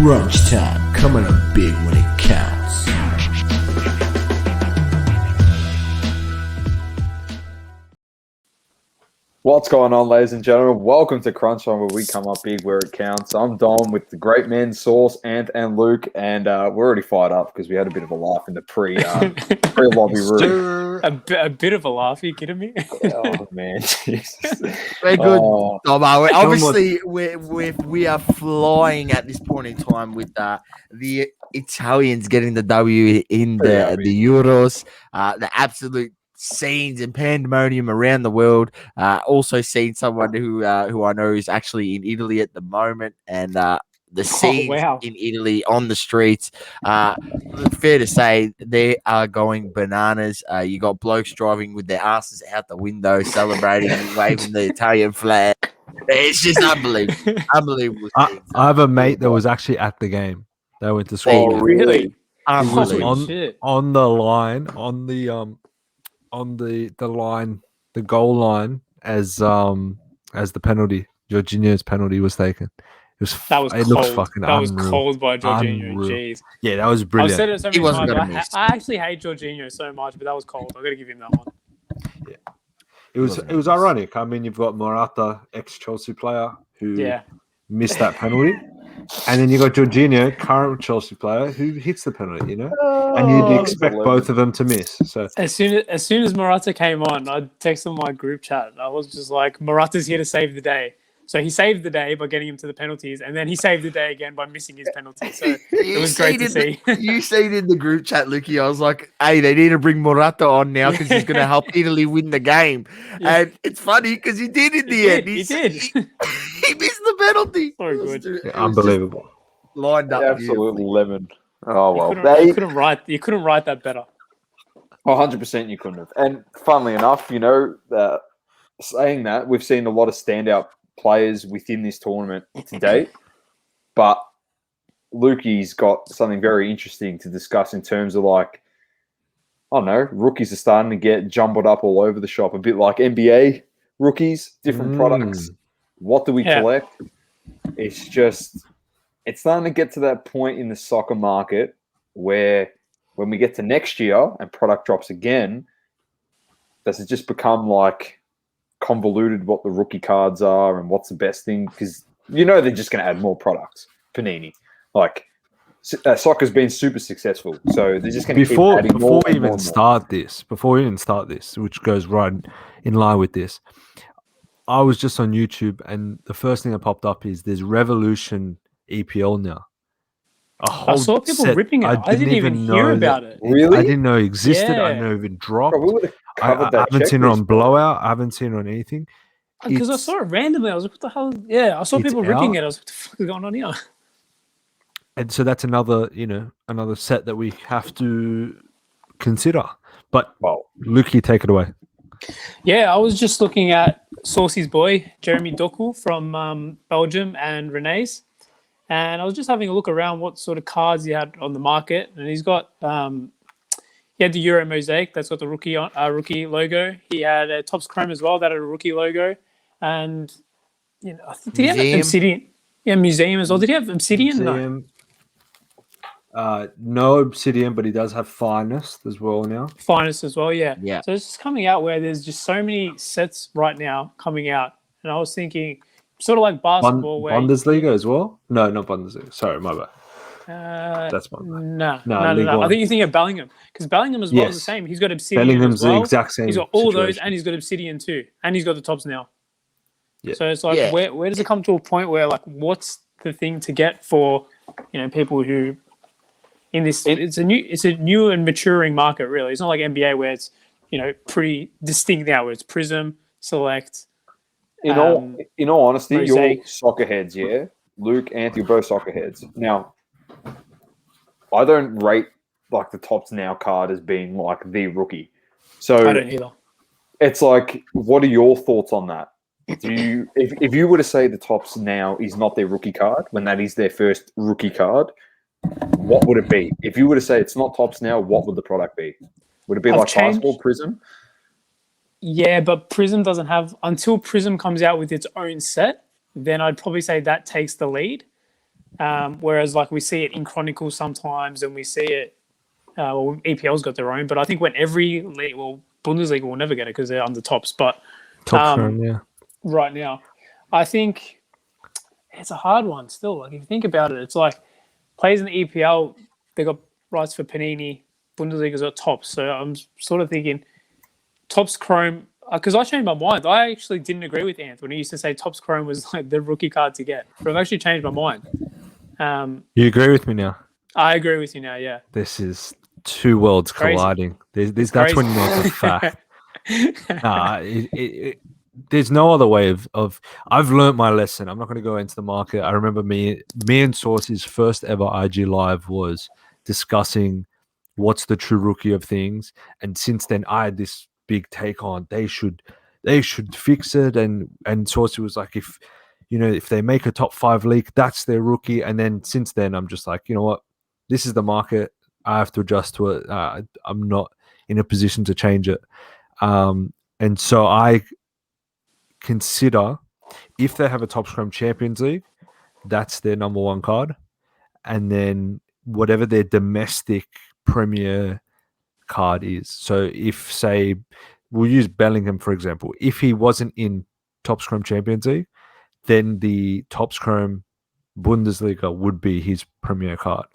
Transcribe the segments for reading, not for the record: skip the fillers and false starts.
Crunch time, coming up big when it counts. What's going on, ladies and gentlemen? Welcome to Crunch Time, where we come up big where it counts. I'm Dom with the great men, Sauce, Ant, and Luke, and we're already fired up because we had a bit of a laugh in the pre-lobby room. A bit of a laugh. Are you kidding me? Oh man, Jesus. We're good. Oh. Obviously, we are flying at this point in time with the Italians getting the W in the Euros. The absolute scenes and pandemonium around the world. Also seen someone who I know is actually in Italy at the moment, and the scenes in Italy on the streets. Fair to say they are going bananas. You got blokes driving with their asses out the window, celebrating and waving the Italian flag. It's just unbelievable. Unbelievable. I have a mate that was actually at the game. They went to school. Oh, really? He was Unbelievable. on the line, on the line, the goal line as the penalty. Jorginho's penalty was taken. It cold. Looks fucking that unreal. was cold by Jorginho. Unreal. Jeez. Yeah, that was brilliant. I've said it so many wasn't times. gonna miss. I actually hate Jorginho so much, but that was cold. I got to give him that one. Yeah, it was ironic. I mean, you've got Morata, ex-Chelsea player, who missed that penalty, and then you got Jorginho, current Chelsea player, who hits the penalty. You know, and you'd expect both of them to miss. So as soon as Morata came on, I texted my group chat. I was just like, Morata's here to save the day. So he saved the day by getting him to the penalties, and then he saved the day again by missing his penalty. So it was great to see. You seen in the group chat, Lukey, I was like, hey, they need to bring Morata on now because he's going to help Italy win the game. Yeah. And it's funny because he did in the end. He did. He missed the penalty. So good. Unbelievable. Lined up. Absolute lemon. Oh, well. You couldn't write that better. 100% you couldn't have. And funnily enough, saying that, we've seen a lot of standout players within this tournament to date, but Lukey's got something very interesting to discuss in terms of, like, I don't know, rookies are starting to get jumbled up all over the shop, a bit like NBA rookies, different products. What do we collect? It's starting to get to that point in the soccer market where when we get to next year and product drops again, does it just become like convoluted what the rookie cards are and what's the best thing? Because they're just going to add more products. Panini, like soccer's been super successful, so they're just going to keep adding more. Before we even start this, which goes right in line with this, I was just on YouTube and the first thing that popped up is there's Revolution EPL now. I saw people ripping it. I didn't even hear about it. Really? I didn't know it existed. I didn't know it even dropped. Bro, I haven't seen it on Blowout. I haven't seen it on anything. Because I saw it randomly. I was like, what the hell? Yeah, I saw people ripping it. I was like, what the fuck is going on here? And so that's another set that we have to consider. But, Lukey, take it away. Yeah, I was just looking at Saucy's boy, Jeremy Doku from Belgium and Renee's. And I was just having a look around what sort of cards he had on the market. And he's got... he had the Euro Mosaic that's got the rookie logo. He had a Topps Chrome as well that had a rookie logo, and I think did he have Obsidian? Yeah, Museum as well. Did he have Obsidian? Museum. No Obsidian, but he does have Finest as well now. Finest as well, yeah. Yeah. So it's just coming out where there's just so many sets right now coming out, and I was thinking, sort of like basketball, where Bundesliga as well. No, not Bundesliga. Sorry, my bad. That's one. No. I think you're thinking of Bellingham because Bellingham as well is the same. He's got Obsidian. Bellingham's as well. the exact same. He's got all situation. those, and he's got Obsidian too, and he's got the tops now. Yeah. So it's like, where does it come to a point where, like, what's the thing to get for people who in this? It's a new and maturing market. Really, it's not like NBA where it's pretty distinct now. Where it's Prism, Select. In all honesty, Mosaic. you're soccer heads, yeah. Luke, Ant, you're both soccer heads. Now, I don't rate like the Topps Now card as being like the rookie. So I don't either. It's like, what are your thoughts on that? If you were to say the Topps Now is not their rookie card when that is their first rookie card, what would it be? If you were to say it's not Topps Now, what would the product be? Would it be basketball Prism? Yeah, but Prism doesn't have until Prism comes out with its own set. Then I'd probably say that takes the lead. Whereas like we see it in Chronicles sometimes, and we see it. EPL's got their own, but I think when every league, Bundesliga will never get it because they're under tops. But Top chrome, yeah. right now, I think it's a hard one still. Like if you think about it, it's like players in the EPL, they got rights for Panini. Bundesliga's got tops, so I'm sort of thinking tops chrome. Because I changed my mind. I actually didn't agree with Ant when he used to say tops chrome was like the rookie card to get. But I've actually changed my mind. You agree with me now? I agree with you now. Yeah. This is two worlds colliding. That's when you know it's a fact. There's no other way of. I've learnt my lesson. I'm not going to go into the market. I remember me and Saucy's first ever IG live was discussing what's the true rookie of things, and since then I had this big take on they should fix it, and Saucy was like, if they make a top 5 league, that's their rookie. And then since then I'm just like, you know what, this is the market. I have to adjust to it. I'm not in a position to change it. And so I consider if they have a Top Scrum Champions League, that's their number 1 card. And then whatever their domestic Premier card is. So if, say, we'll use Bellingham, for example. If he wasn't in Top Scrum Champions League, then the Top Scrum Bundesliga would be his Premier card.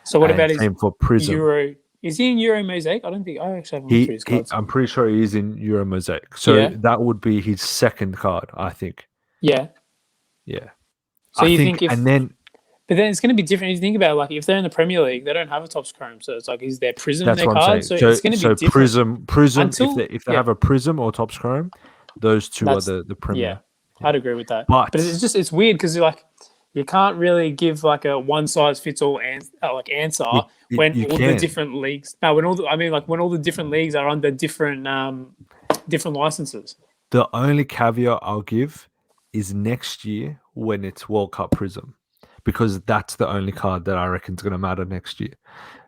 So what about his for Prism? Euro? Is he in Euro Mosaic? I don't think I actually haven't looked through his cards. I'm pretty sure he is in Euro Mosaic. So that would be his second card, I think. Yeah. Yeah. So you think if... And then... But then it's going to be different. If you think about it, like if they're in the Premier League, they don't have a Top Scrum. So it's like, is there Prism in their card? So it's going to be different. Prism, if they have a Prism or Top Scrum, those two are the Premier. Yeah, I'd agree with that. But it's weird because like you can't really give like a one-size-fits-all answer when all the different leagues. No, when all the different leagues are under different licenses. The only caveat I'll give is next year when it's World Cup Prism, because that's the only card that I reckon is going to matter next year.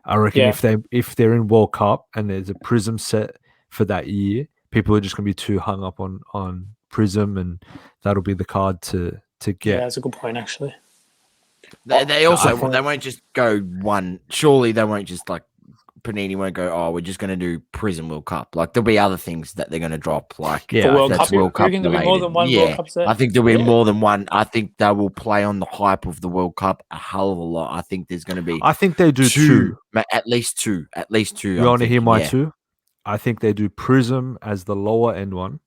I reckon if they're in World Cup and there's a Prism set for that year, people are just going to be too hung up on Prism, and that'll be the card to get. Yeah, that's a good point, actually. They won't just go one. Surely they won't just like Panini won't go, oh, we're just going to do Prism World Cup. Like there'll be other things that they're going to drop. Like World Cup. World Cup there'll be more than one World Cup set? I think there'll be more than one. I think they will play on the hype of the World Cup a hell of a lot. I think there's going to be. I think they do two. At least two. You want to hear my two? I think they do Prism as the lower end one,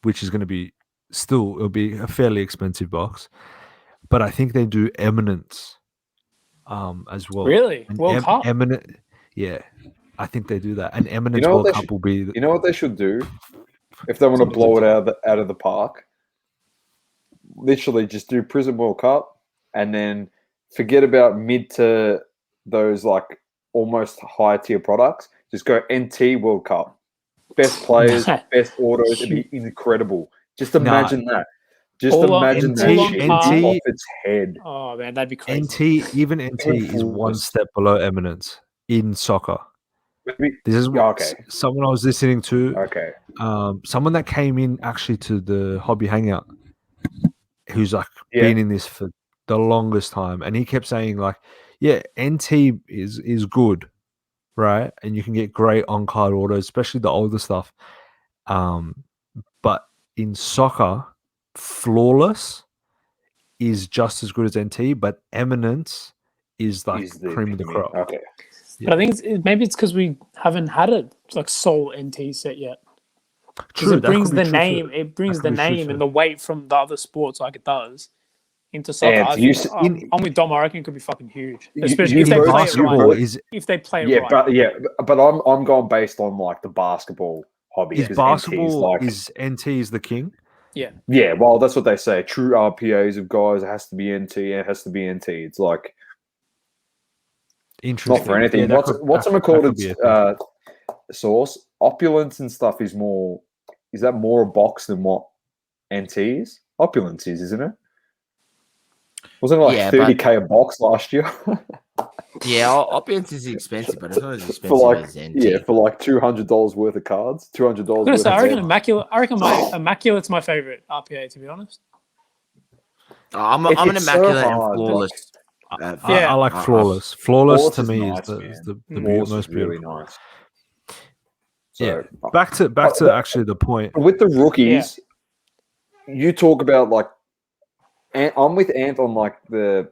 which is going to be it'll be a fairly expensive box. But I think they do Eminence as well. Really? World Cup? Yeah. I think they do that. And Eminence World Cup will be... You know what they should do? If they want to blow it out of the park? Literally just do Prism World Cup and then forget about mid to those like almost high tier products. Just go NT World Cup. Best players, best autos. It'd be incredible. Just imagine that. Just imagine that shit off its head. Oh man, that'd be crazy. NT is one step below Eminence in soccer. This is someone I was listening to. Okay. Someone that came in actually to the hobby hangout, who's like been in this for the longest time, and he kept saying like, yeah, NT is good, right? And you can get great on card autos, especially the older stuff. But in soccer, Flawless is just as good as NT, but Eminence is like cream of the crop. Okay. But I think maybe it's because we haven't had a like sole NT set yet. True, it brings the name. It brings the name and the weight from the other sports like it does into soccer. I'm with Dom. I reckon it could be fucking huge, especially if they play it right. If they play it right. But I'm going based on like the basketball hobby. Is basketball is NT is the king? Yeah. Yeah. Well, that's what they say. True RPAs of guys, it has to be NT. It has to be NT. It's like. Interesting. Not for anything. Yeah, what's it called? Source opulence and stuff is more. Is that more a box than what NT is? Opulence is, isn't it? Wasn't it like $30K a box last year? Yeah, opulence is expensive, but it's not as expensive as NT. Yeah, for like $200 worth of cards, $200. I reckon Immaculate. I reckon Immaculate's my favorite RPA, to be honest. I'm an Immaculate and Flawless. Yeah. I like flawless. Flawless to is me nice, is the, man. is the Flawless most is really beautiful. nice. So, Yeah. Back to actually the point. with the rookies, you talk about like, I'm with Ant on like the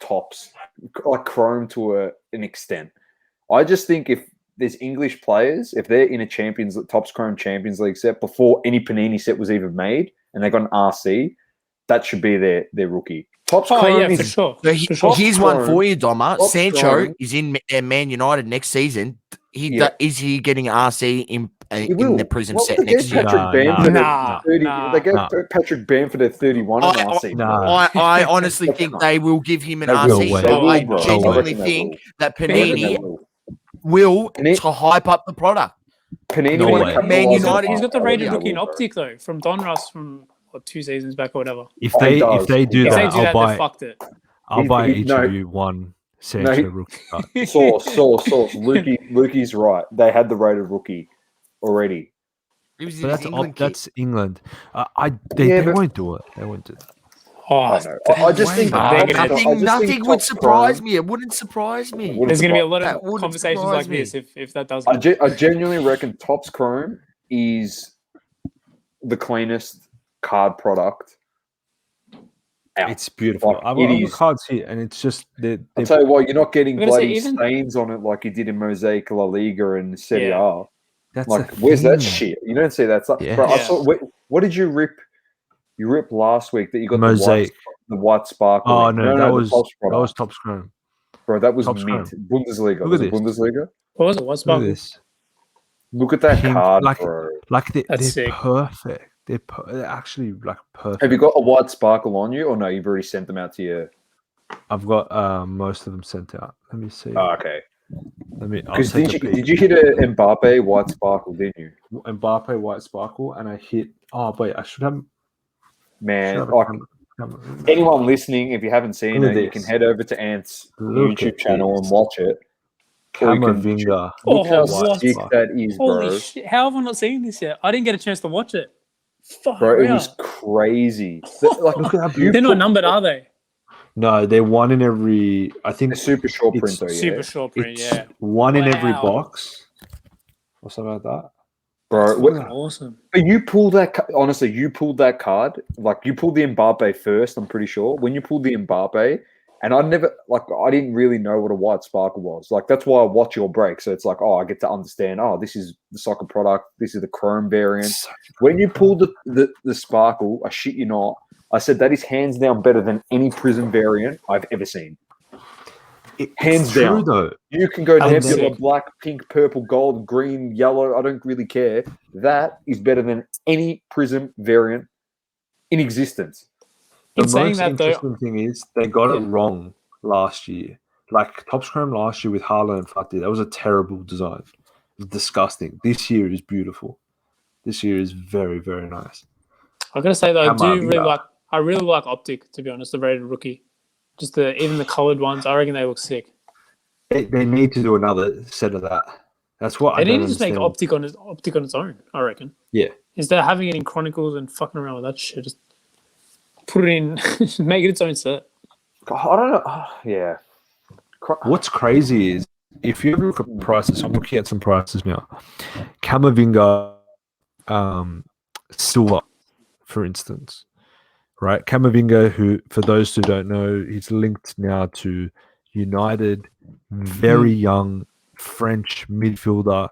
tops, like Chrome to an extent. I just think if there's English players, if they're in a Tops Chrome Champions League set before any Panini set was even made, and they got an RC, that should be their rookie. Tops Chrome for sure. So For sure. here's one for you, Doma. Top Sancho Chrome. is in Man United next season. Yeah. Is he getting RC in the Prism set They next gave year? Patrick Bamford Nah, at 30. nah. They gave Patrick Bamford at 31 an RC. I honestly think they will give him an They will. RC. They will, I bro. genuinely I reckon they think will. that I reckon they Panini will to hype up the product. Panini No will way. capitalize He's on got, it. he's got the I rated reckon rookie they in will, bro. Optic though from Donruss from 2 seasons back or whatever. If Oh, he they does. do If that, they do I'll that, buy they fucked it. I'll buy he- each no. of you one Sancho rookie card. Source. Lukey's right. They had the rated rookie already. It was But his England kit. that's England. They but- won't do it. They won't do that. Oh, I know. I just think They're gonna- Nothing would surprise me. It wouldn't surprise me. There's going to be a lot That of wouldn't conversations surprise like me. this if that does I happen. genuinely reckon Topps Chrome is the cleanest card product out. It's beautiful. Like, I've it got is. cards here, and it's just I'll tell you what, you're not getting I'm gonna say bloody even- stains on it like you did in Mosaic, La Liga, and Serie Yeah. A. that's Like, the where's that thing. shit? You don't see that stuff. Yeah. Bro, I Yeah. saw. What did you rip? You ripped last week that you got Mosaic. the white sparkle. Oh no, that was Topps that product. was Topps Chrome. Bro, that was Topps mint. Chrome. Bundesliga. Look Was at it this. Bundesliga? What was it? What's Look at sparkle? this. Look at that Pink, card, like bro. they're That's sick. perfect. They're actually like perfect. Have you got a white sparkle on you, or no? You've already sent them out to you. I've got most of them sent out. Let me see. Oh, okay. I'll Because take a peek. did you hit a Mbappe white sparkle? Didn't you? Mbappe white sparkle, and I hit. Oh wait, I should have. Man, should have like camera. anyone listening, if you haven't seen Look it, at you can this. head over to Ant's Look YouTube at channel this. and watch it. Or you can Camavinga. Look how what? sick that is, Holy bro. shit! How have I not seen this yet? I didn't get a chance to watch it. Fuck, Bro, it yeah. was crazy. Like, Look at how They're not numbered, are they? No, they're one in every. I think a super short it's print though. Yeah, Super short print, it's yeah. one in every Wow. box, or something like that. bro. Fucking awesome. But you pulled that. Honestly, you pulled that card. Like you pulled the Mbappe first. I'm pretty sure when you pulled the Mbappe, and I didn't really know what a white sparkle was. Like that's why I watch your break. So it's like, oh, I get to understand. Oh, this is the soccer product. This is the Chrome variant. When you pulled the sparkle, I shit you not. I said that is hands down better than any Prism variant I've ever seen. Hands It's true, down. though. You can go And nebula, sick. black, pink, purple, gold, green, yellow. I don't really care. That is better than any Prism variant in existence. The In saying most that, though, interesting thing is they got it Yeah. wrong last year. Like Topps Chrome last year with Haaland and Fati, that was a terrible design. It was disgusting. This year is beautiful. This year is very, very nice. I gotta say though, Camavinga. I really like Optic, to be honest, the rated rookie. Just even the coloured ones, I reckon they look sick. They need to do another set of that. That's what They I need don't to just make understand. Optic on its own, I reckon. Yeah. Instead of having it in Chronicles and fucking around with that shit, just put it in, make it its own set. I don't know. Yeah. What's crazy is if you ever look at prices, I'm looking at some prices now. Camavinga, silver, for instance, right? Camavinga, who, for those who don't know, he's linked now to United, very young French midfielder.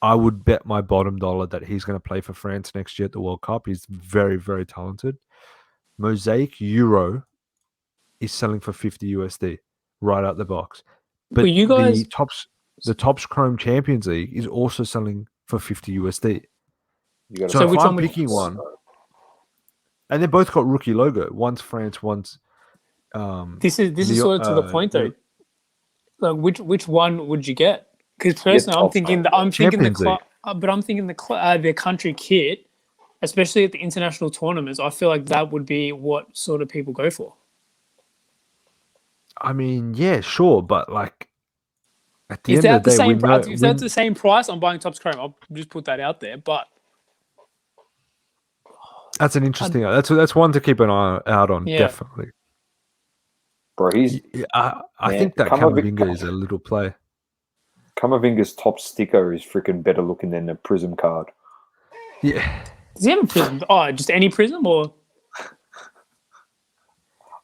I would bet my bottom dollar that he's going to play for France next year at the World Cup. He's very, very talented. Mosaic Euro is selling for 50 USD right out the box. But you guys- the Topps Chrome Champions League is also selling for 50 USD. So if which I'm one would- picking one, and they both got rookie logo. One's France, one's This is sort of to the point though. Like which one would you get? Because personally, I'm thinking the Champions League. but I'm thinking the country kit, especially at the international tournaments. I feel like that would be what sort of people go for. I mean, yeah, sure, but like at the If end they're of at the the day, we same know, if they're at the same price, I'm buying Topps Chrome. I'll just put that out there. But that's an interesting. That's one to keep an eye out on. Yeah. Definitely. Bro, he's I think that Camavinga is a little play. Camavinga's top sticker is freaking better looking than the Prism card. Yeah. Does he have a prism? Oh, just any prism or?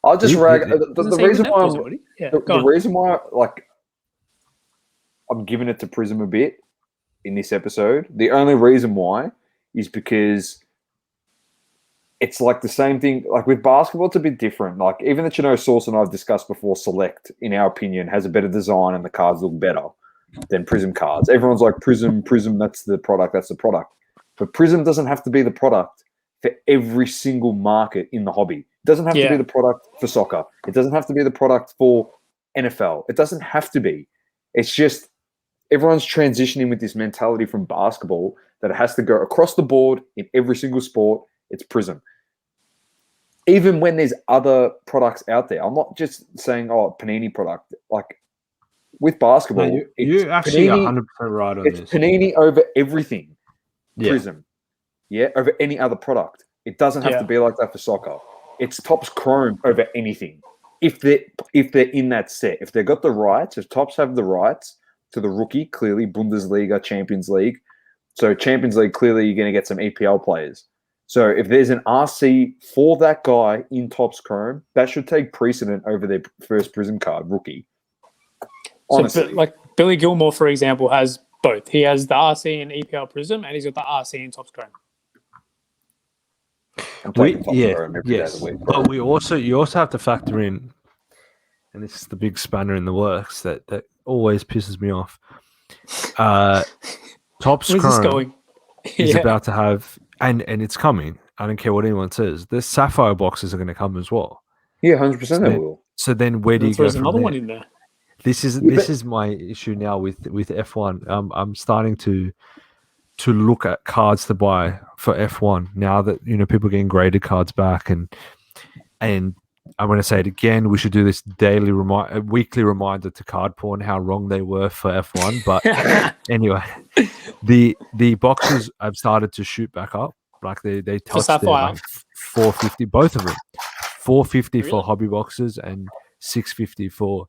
I'll just rag the reason why the reason why like I'm giving it to Prism a bit in this episode. The only reason why is because it's like the same thing. Like with basketball, it's a bit different. Like even the Source and I've discussed before, Select, in our opinion, has a better design and the cards look better than Prism cards. Everyone's like Prism, that's the product. But Prism doesn't have to be the product for every single market in the hobby. It doesn't have to be the product for soccer. It doesn't have to be the product for NFL. It doesn't have to be. It's just everyone's transitioning with this mentality from basketball that it has to go across the board in every single sport. It's Prism. Even when there's other products out there, I'm not just saying, Panini product. Like with basketball, no, you're actually 100% right on this. It's Panini over everything. Prism. Yeah, over any other product. It doesn't have to be like that for soccer. It's Topps Chrome over anything. If they're in that set, if they've got the rights, if Topps have the rights to the rookie, clearly Bundesliga, Champions League. So Champions League, clearly you're going to get some EPL players. So if there's an RC for that guy in Topps Chrome, that should take precedent over their first Prism card rookie. Honestly. So, like Billy Gilmore, for example, has both. He has the RC and EPL Prism, and he's got the RC in Topps Chrome. But you also have to factor in, and this is the big spanner in the works that always pisses me off. Topps Chrome is about to have, and it's coming. I don't care what anyone says. The Sapphire boxes are going to come as well. Yeah, 100% they will. So then where do you go There's from another there? one in there. This is my issue now with F1. I'm starting to look at cards to buy for F1 now that people are getting graded cards back, and I'm going to say it again. We should do this weekly reminder to Card Porn how wrong they were for F1. But anyway, the boxes have started to shoot back up. Like they touched their like 450, both of them, 450 for hobby boxes and 650 for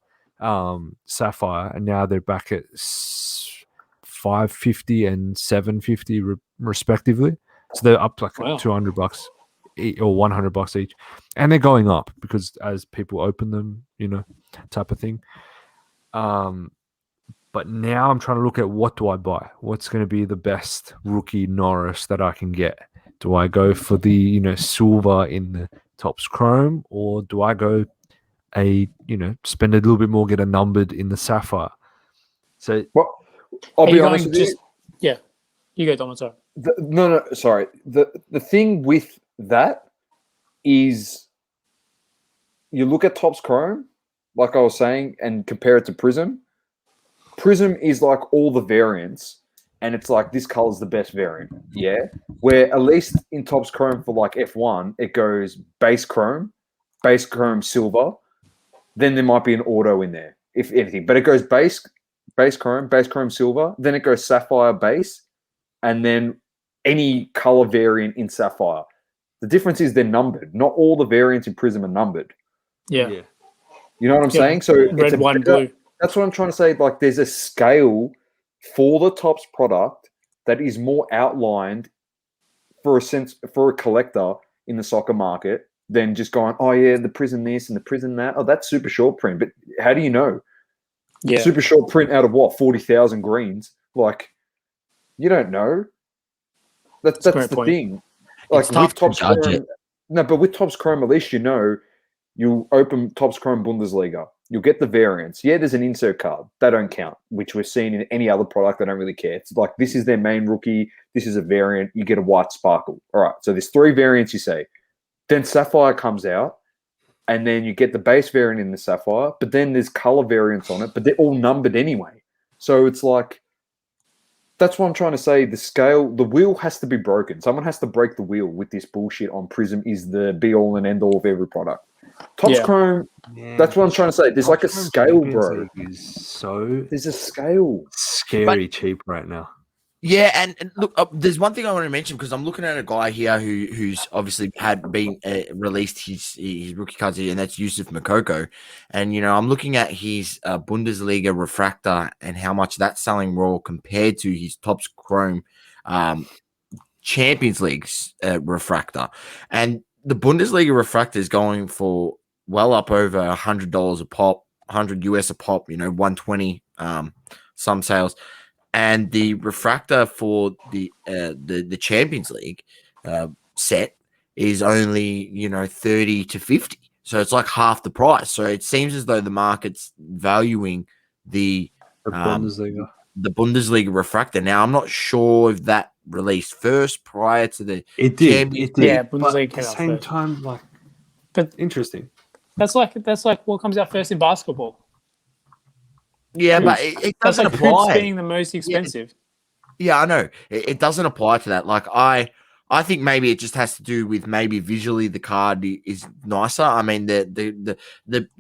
Sapphire, and now they're back at 550 and 750 respectively. So they're up like $200 or $100 each, and they're going up because as people open them, type of thing. But now I'm trying to look at what do I buy? What's going to be the best rookie Norris that I can get? Do I go for the silver in the Topps Chrome, or do I go spend a little bit more, get a numbered in the Sapphire? So I'll be honest with you. Yeah, you go, Dom. Sorry. No, sorry. The thing with that is you look at Topps Chrome, like I was saying, and compare it to Prism. Prism is like all the variants, and it's like this color's the best variant. Yeah, where at least in Topps Chrome for like F1, it goes base chrome silver. Then there might be an auto in there, if anything. But it goes base chrome silver. Then it goes sapphire base, and then any color variant in sapphire. The difference is they're numbered. Not all the variants in Prism are numbered. Yeah. You know what I'm saying? So red, white, and blue. That's what I'm trying to say. Like there's a scale for the Topps product that is more outlined for a collector in the soccer market than just going, oh yeah, the Prism this and the Prism that. Oh, that's super short print. But how do you know? Yeah. Super short print out of what? 40,000 greens? Like, you don't know. That's the thing. Like with Topps Chrome, but with Topps Chrome, at least you'll open Topps Chrome Bundesliga. You'll get the variants. Yeah, there's an insert card. They don't count, which we've seen in any other product. They don't really care. It's like this is their main rookie. This is a variant. You get a white sparkle. All right. So there's 3 variants you say. Then Sapphire comes out, and then you get the base variant in the Sapphire, but then there's color variants on it, but they're all numbered anyway. So it's like, that's what I'm trying to say. The wheel has to be broken. Someone has to break the wheel with this bullshit on Prism is the be-all and end-all of every product. Topps Chrome, that's what I'm trying to say. There's like a scale, bro. There's a scale. Scary cheap right now. Yeah, and look, there's one thing I want to mention because I'm looking at a guy here who's obviously had been released his rookie cards here, and that's Yusuf Makoko. And I'm looking at his Bundesliga refractor and how much that's selling raw compared to his Topps Chrome Champions League refractor, and the Bundesliga refractor is going for well up over $100 a pop, 100 US a pop. 120 some sales. And the refractor for the Champions League set is only 30 to 50, so it's like half the price. So it seems as though the market's valuing the Bundesliga. the Bundesliga refractor. Now I'm not sure if that released first prior to the It did. Champions It did. Yeah, But Bundesliga at the came out same first. time, But interesting. that's like what comes out first in basketball. Yeah, but Hoops. it That's doesn't like hoops apply. being the most expensive. Yeah, I know. It doesn't apply to that. Like I think maybe it just has to do with maybe visually the card is nicer. I mean the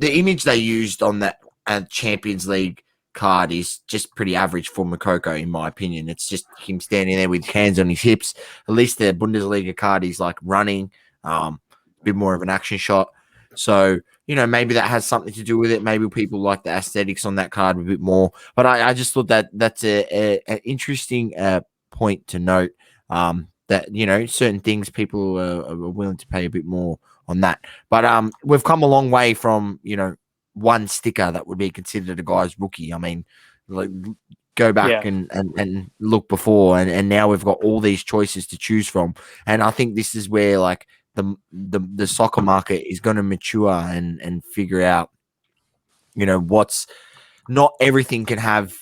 image they used on that Champions League card is just pretty average for Makoko, in my opinion. It's just him standing there with hands on his hips. At least the Bundesliga card is like running, a bit more of an action shot. So maybe that has something to do with it. Maybe people like the aesthetics on that card a bit more. But I just thought that's an interesting point to note. That certain things people are willing to pay a bit more on that. But we've come a long way from one sticker that would be considered a guy's rookie. I mean, like go back and look before, and now we've got all these choices to choose from. And I think this is where like the soccer market is going to mature and figure out what's not everything can have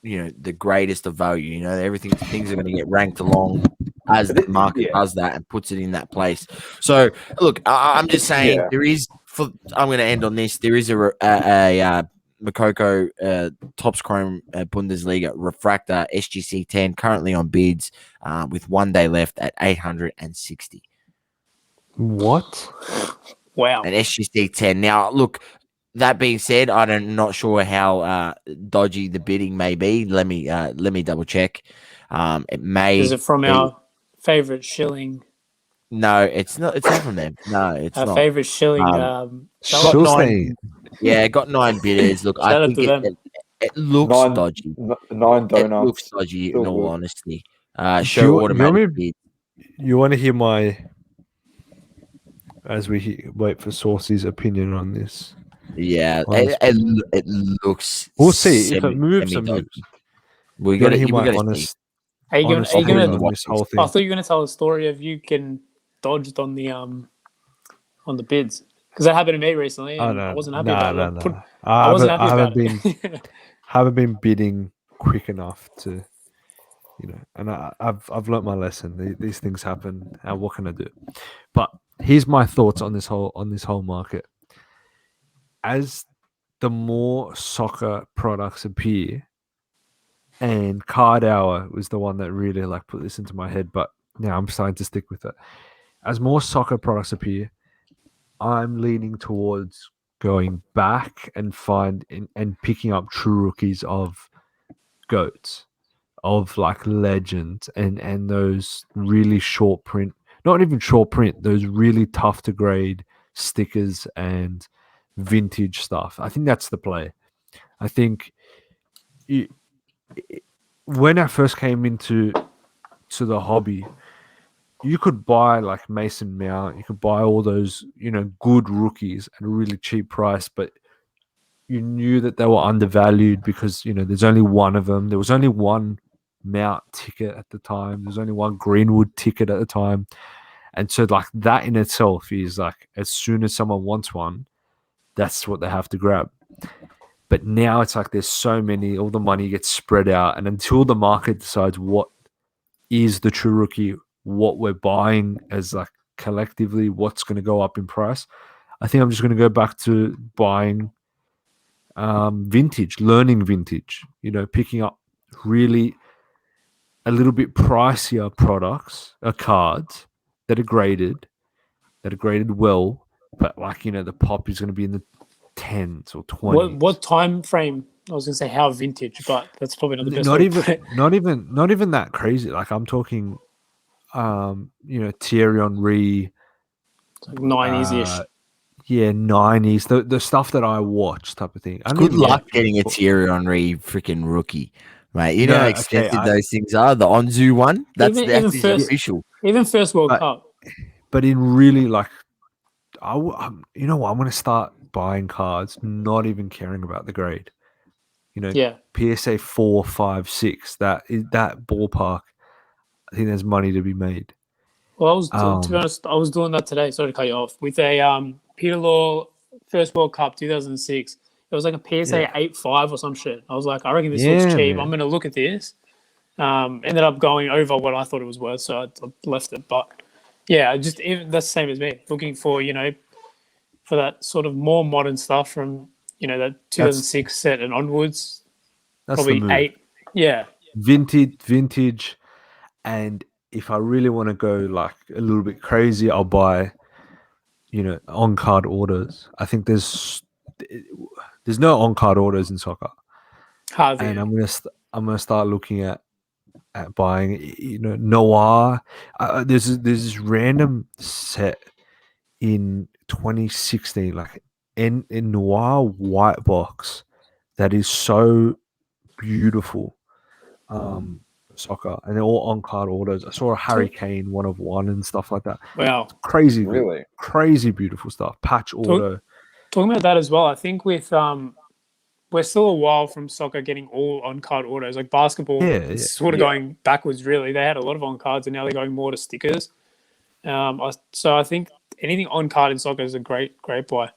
the greatest of value. Things are going to get ranked along as the market does that and puts it in that place. So look, I'm just saying I'm going to end on this. There is a Makoko Topps Chrome Bundesliga refractor SGC 10 currently on bids with 1 day left at 860. What? Wow. An SGC 10. Now, look, that being said, I'm not sure how dodgy the bidding may be. Let me double check. It may. Is it from our favorite shilling? No, it's not. It's not from them. No, it's our not. favorite shilling. Got 9. Yeah, got 9 bidders. Look, I think it looks dodgy. 9 donuts. It looks dodgy, in all honesty. Show automatic bid. You want to hear my, as we wait for Saucy's opinion on this? Yeah, it looks. We'll see if it moves. We got to hear my honest. Are you going to on this whole thing? I thought you were going to tell a story of you getting dodged on the bids, because that happened to me recently. And I wasn't happy about it. I wasn't happy about it. Haven't been bidding quick enough to, and I've learnt my lesson. These things happen. And what can I do? But here's my thoughts on this whole market. As the more soccer products appear, and Card Hour was the one that really put this into my head, but now I'm starting to stick with it. As more soccer products appear, I'm leaning towards going back and picking up true rookies of GOATs, of legends, and those really short print, not even short print, those really tough to grade stickers and vintage stuff. I think that's the play. I think when I first came into the hobby, you could buy Mason Mount, you could buy all those good rookies at a really cheap price, but you knew that they were undervalued because there's only one of them. There was only one Mount ticket at the time. There's only one Greenwood ticket at the time, and so that in itself is as soon as someone wants one, that's what they have to grab. But now it's there's so many, all the money gets spread out, and until the market decides what is the true rookie, what we're buying as collectively, what's going to go up in price, I think I'm just going to go back to buying vintage, learning vintage, picking up really a little bit pricier products, cards that are graded well, but the pop is going to be in the 10s or 20s. What time frame I was going to say how vintage, but that's probably not the best Not way to even, put it. not even that crazy. Like I'm talking, Thierry Henry, It's like 90s-ish. 90s, the stuff that I watch type of thing. I don't Good even luck watch getting a football. Thierry Henry freaking rookie, mate. You know No, how okay, expensive those things are. The Onzu one, that's Even his first, official. even first World Cup. but in really like, you know what? I'm going to start buying cards, not even caring about the grade. Yeah. PSA 4, 5, 6. That ballpark. I think there's money to be made. Well, to be honest, I was doing that today. Sorry to cut you off. With a Peter Law first World Cup 2006. It was like a PSA 8.5 or some shit. I was like, I reckon this looks cheap. Man. I'm going to look at this. Ended up going over what I thought it was worth, so I left it. But yeah, that's the same as me. Looking for for that sort of more modern stuff from that 2006 set and onwards. That's Probably the move. 8. Yeah. Vintage, and if I really want to go like a little bit crazy, I'll buy, on card orders. I think there's no on card orders in soccer, Hardly. and I'm gonna start looking at buying, Noir. There's this random set in 2016, like in Noir white box that is so beautiful. Soccer, and they're all on card orders. I saw a Harry Kane 1 of 1 and stuff like that. Wow. It's crazy, good. Really? Crazy beautiful stuff. Patch auto. Talking about that as well, I think with we're still a while from soccer getting all on card autos. Like basketball, it's sort of going backwards. Really, they had a lot of on cards, and now they're going more to stickers. So I think anything on card in soccer is a great buy.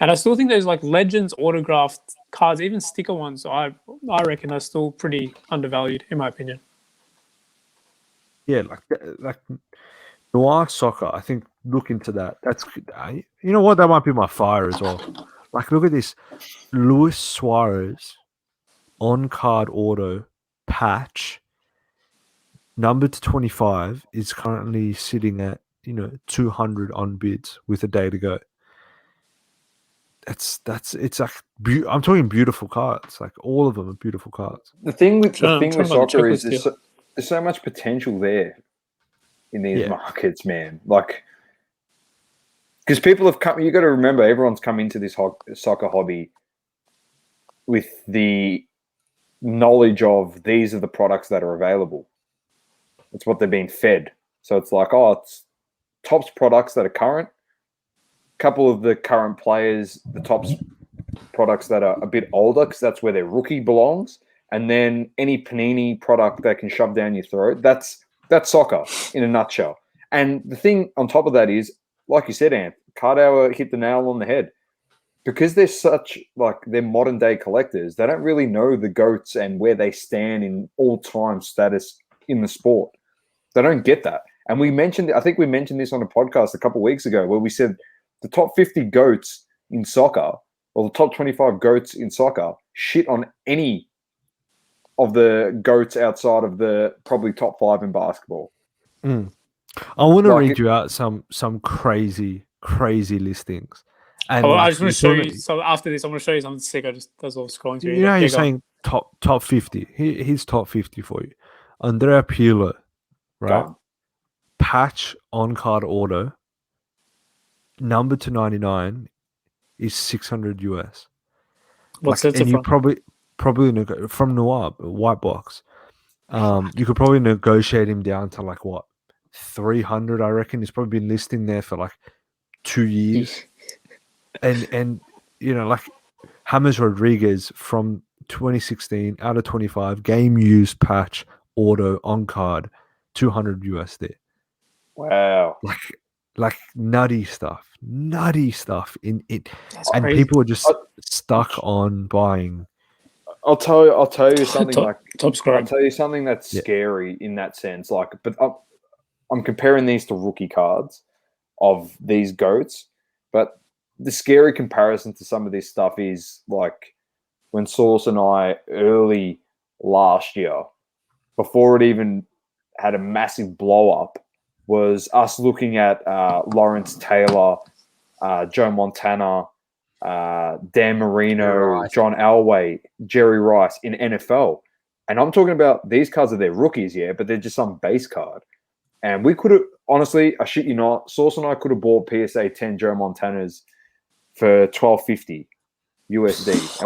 And I still think there's like legends autographed cards, even sticker ones. I reckon are still pretty undervalued, in my opinion. Yeah, like Noir soccer. I think look into that. That's you know what, that might be my fire as well. Like look at this, Luis Suarez on card auto patch number to 25 is currently sitting at 200 on bids with a day to go. It's like I'm talking beautiful cards. Like all of them are beautiful cards. The thing with soccer is there's so much potential there in these markets, man. Like, because people have come. You got to remember, everyone's come into this soccer hobby with the knowledge of these are the products that are available. It's what they're being fed. So it's like, it's Topps products that are current. Couple of the current players, the Topps products that are a bit older, because that's where their rookie belongs. And then any Panini product that can shove down your throat. That's soccer in a nutshell. And the thing on top of that is, like you said, Ant, Cardauer hit the nail on the head. Because they're they're modern day collectors, they don't really know the GOATs and where they stand in all-time status in the sport. They don't get that. And I think we mentioned this on a podcast a couple of weeks ago, where we said the top 50 GOATs in soccer, or the top 25 GOATs in soccer, shit on any of the GOATs outside of the probably top 5 in basketball. I want to read you out some crazy listings. And I just want to show you. So after this, I'm going to show you something sick. That's all scrolling through. You know how you're saying top 50. Here's top 50 for you. Andrea Pirlo, right? Done. Patch on card order, number to 99 is 600 US. What's it and you from? probably from Noir white box. You could probably negotiate him down to like what, 300. I reckon he's probably been listing there for like 2 years. and like James Rodriguez from 2016 out of 25 game used patch auto on card, 200 US there. Wow. Like nutty stuff in it. And crazy. people are just stuck on buying. I'll tell you something I'll tell you something that's scary in that sense. Like, but I'm comparing these to rookie cards of these GOATs, but the scary comparison to some of this stuff is like when Source and I early last year, before it even had a massive blow up, was us looking at Lawrence Taylor, Joe Montana, Dan Marino, Rice. John Elway, Jerry Rice in NFL. And I'm talking about these cards are their rookies, yeah, but they're just some base card. And we could have, honestly, I shit you not, Sauce and I could have bought PSA 10 Joe Montana's for $12.50 USD.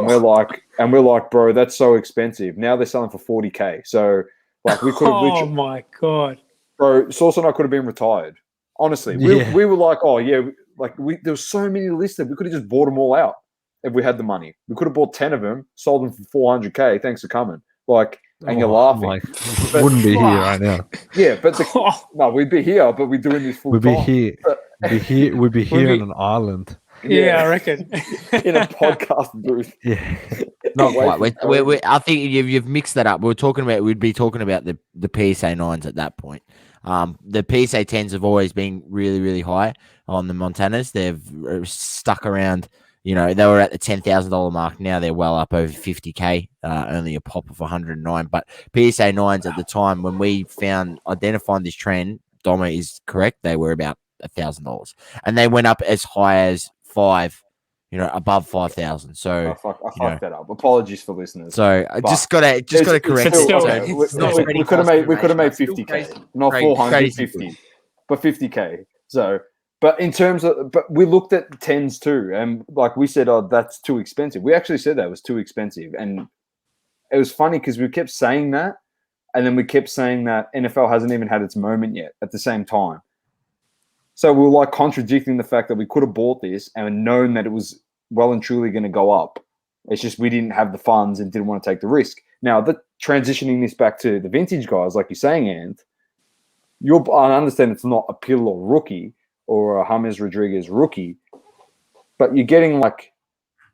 And we're like, bro, that's so expensive. Now they're selling for $40K. So like we could have Oh my god. bro, Sauce and I could have been retired. Honestly. We were like, oh yeah, like there was so many listed. We could have just bought them all out if we had the money. We could have bought 10 of them, sold them for $400K. Thanks for coming. Like, and you're laughing. Like, wouldn't be here right now. Yeah, but no, we'd be here, but we're doing this full We'd be time. here. We'd be here on an island. Yeah, I reckon. In a podcast booth. Yeah. Not quite. I think you've mixed that up. We'd be talking about the PSA 9s at that point. The PSA 10s have always been really, really high on the Montanas. They've stuck around, they were at the $10,000 mark. Now they're well up over $50K, only a pop of 109. But PSA 9s at the time when we identifying this trend, Doma is correct. They were about $1,000 and they went up as high as above 5,000. So I fucked that up. Apologies for listeners. So I just gotta correct it. We could have made 50K, not 450, but 50K. So, but in terms of, we looked at 10s too, and like we said, oh, that's too expensive. We actually said that was too expensive, and it was funny because we kept saying that, and then we kept saying that NFL hasn't even had its moment yet at the same time. So we were like contradicting the fact that we could have bought this and known that it was well and truly going to go up. It's just we didn't have the funds and didn't want to take the risk. Now, transitioning this back to the vintage guys, like you're saying, Ant, I understand it's not a Pill or rookie or a James Rodriguez rookie, but you're getting like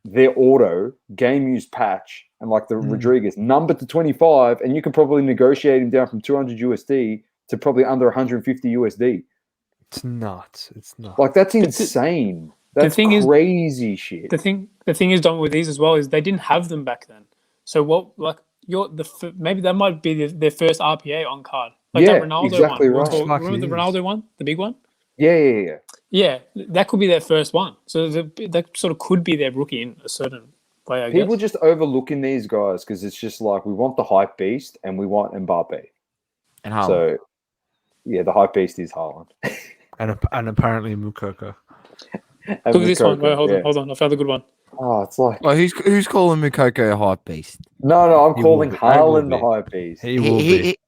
their auto, game use patch, and like the Rodriguez numbered to 25, and you can probably negotiate him down from 200 USD to probably under 150 USD. It's nuts. It's nuts. Like that's insane. That's crazy shit. The thing is, Dom, with these as well is they didn't have them back then. So what? Like maybe that might be their first RPA on card. Like that Ronaldo exactly one. Right. Remember the Ronaldo one, the big one? Yeah. Yeah, that could be their first one. So that sort of could be their rookie in a certain way. I guess people just overlooking these guys because it's just like we want the hype beast and we want Mbappe and Haaland. So yeah, the hype beast is Haaland. And apparently Mukoko. Look at this one. Wait, hold on. I found a good one. Oh, it's like who's calling Mukoko a hype beast? No, I'm calling Haaland the hype beast. He will be.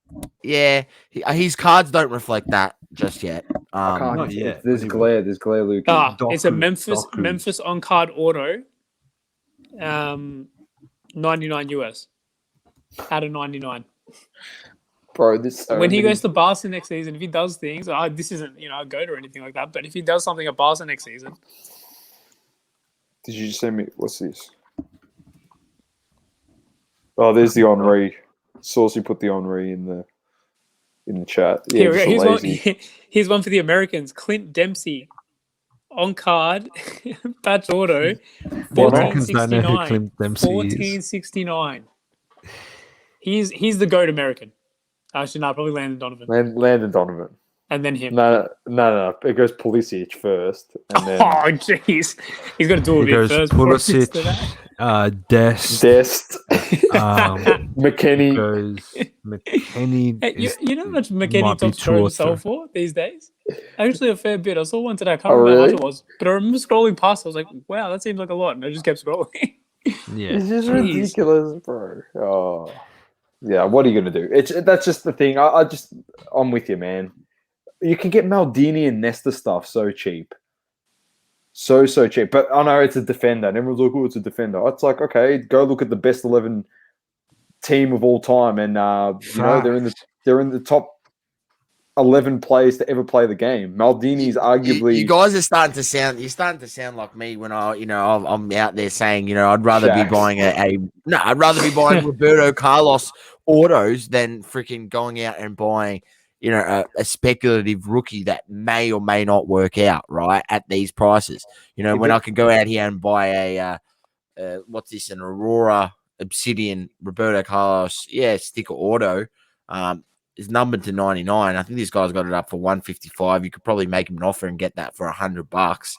His cards don't reflect that just yet. Not yet. There's glare, Luke. It's a Memphis on card auto. 99 US out of 99. Bro, this when he goes to Barca next season, if he does things, this isn't a goat or anything like that, but if he does something at Barca next season. Did you just send me? What's this? Oh, there's the Henri. Saucy put the Henri in the chat. Yeah, here's one for the Americans. Clint Dempsey on card patch auto. The Americans don't know who Clint Dempsey is. 1469. He's the GOAT American. Actually, no, probably Landon Donovan. Landon Donovan. And then him. No. It goes Pulisic first. And then... Oh, jeez. He's got to do a bit first. Pulisic, Dest. McKenny. McKenny. Hey, you know how much McKenny top scorers sell for these days? Actually, a fair bit. I saw one today. I can't remember how much it was. But I remember scrolling past. I was like, wow, that seems like a lot. And I just kept scrolling. Yeah. It's just ridiculous, bro. Oh. Yeah, what are you going to do? That's just the thing. I'm with you, man. You can get Maldini and Nesta stuff so cheap. So cheap. But I know it's a defender. And everyone's like, oh, it's a defender. It's like, okay, go look at the best 11 team of all time. And, they're in the top 11 players to ever play the game. Maldini's arguably... You guys are starting to sound like me when I'm out there saying, I'd rather be buying I'd rather be buying Roberto Carlos autos than freaking going out and buying, a speculative rookie that may or may not work out, right, at these prices. When I can go out here and buy an Aurora Obsidian Roberto Carlos, sticker auto, is numbered to 99. I think this guy's got it up for 155. You could probably make him an offer and get that for $100.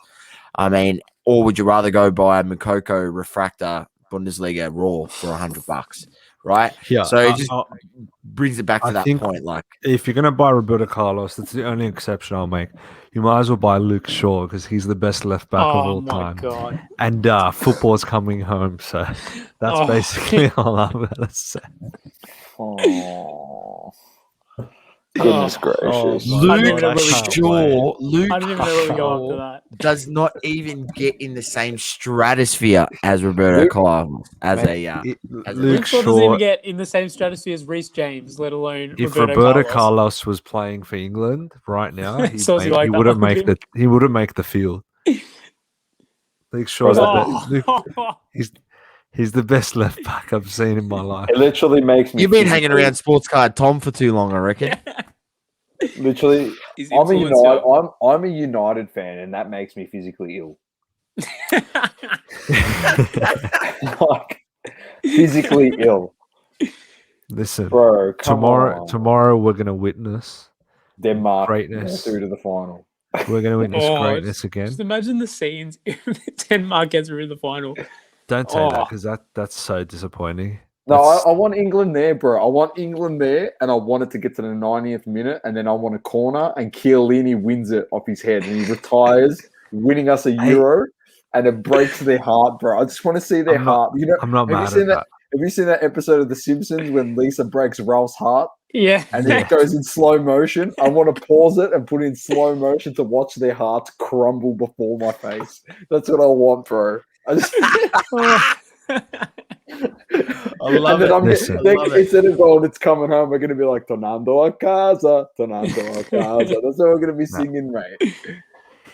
I mean, or would you rather go buy a Mokoko Refractor Bundesliga Raw for $100? Right? Yeah. So it just brings it back to that point. Like, if you're gonna buy Roberto Carlos, that's the only exception I'll make. You might as well buy Luke Shaw because he's the best left back of all time. God. And football's coming home, so that's basically all I'm gonna say. Oh. Goodness gracious. Luke I Shaw don't even know where we go after that. does not even get in the same stratosphere as Roberto Carlos. Luke Shaw Shaw doesn't even get in the same stratosphere as Reece James, let alone if Roberto Carlos was playing for England right now, he like wouldn't make the field. Luke Shaw's he's the best left back I've seen in my life. It literally makes me. You've been hanging around Sports Card Tom for too long, I reckon. Literally, I'm a United fan, and that makes me physically ill. Like, physically ill. Listen, bro. Tomorrow we're gonna witness Denmark greatness through to the final. We're gonna witness greatness again. Just imagine the scenes if Denmark gets through the final. Don't say that because that's so disappointing. No, I want England there, bro. I want England there, and I want it to get to the 90th minute, and then I want a corner, and Chiellini wins it off his head, and he retires, winning us a Euro, and it breaks their heart, bro. I just want to see their heart. You know, I'm not mad at that. Have you seen that episode of The Simpsons when Lisa breaks Ralph's heart? Yeah. And then it goes in slow motion. I want to pause it and put it in slow motion to watch their hearts crumble before my face. That's what I want, bro. I love it. Instead of going, it's coming home, we're going to be like, Tornando a casa, Tornando a casa. That's what we're going to be singing, mate.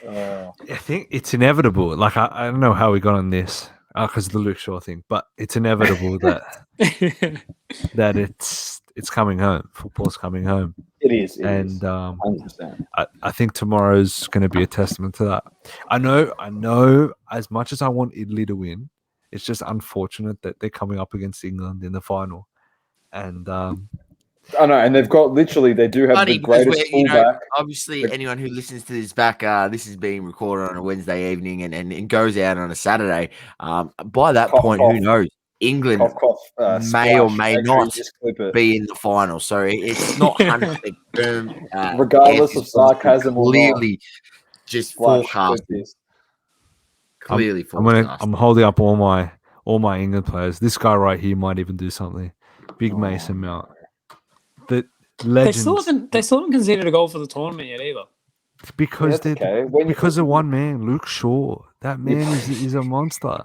I think it's inevitable. Like, I don't know how we got on this because of the Luke Shaw thing, but it's inevitable that it's coming home. Football's coming home. It is. And 100%. I think tomorrow's going to be a testament to that. I know. As much as I want Italy to win, it's just unfortunate that they're coming up against England in the final. And I know, and they've got they do have the greatest fullback. Obviously, anyone who listens to this back, this is being recorded on a Wednesday evening and goes out on a Saturday. By that point, who knows? England may or may not be in the final, so it's not 100% firm. Regardless of sarcasm, clearly just forecasting. Clearly, I'm holding up all my England players. This guy right here might even do something. Big Mason Mount. The legends. They still haven't conceded a goal for the tournament yet either. Because because of one man, Luke Shaw. That man is a monster.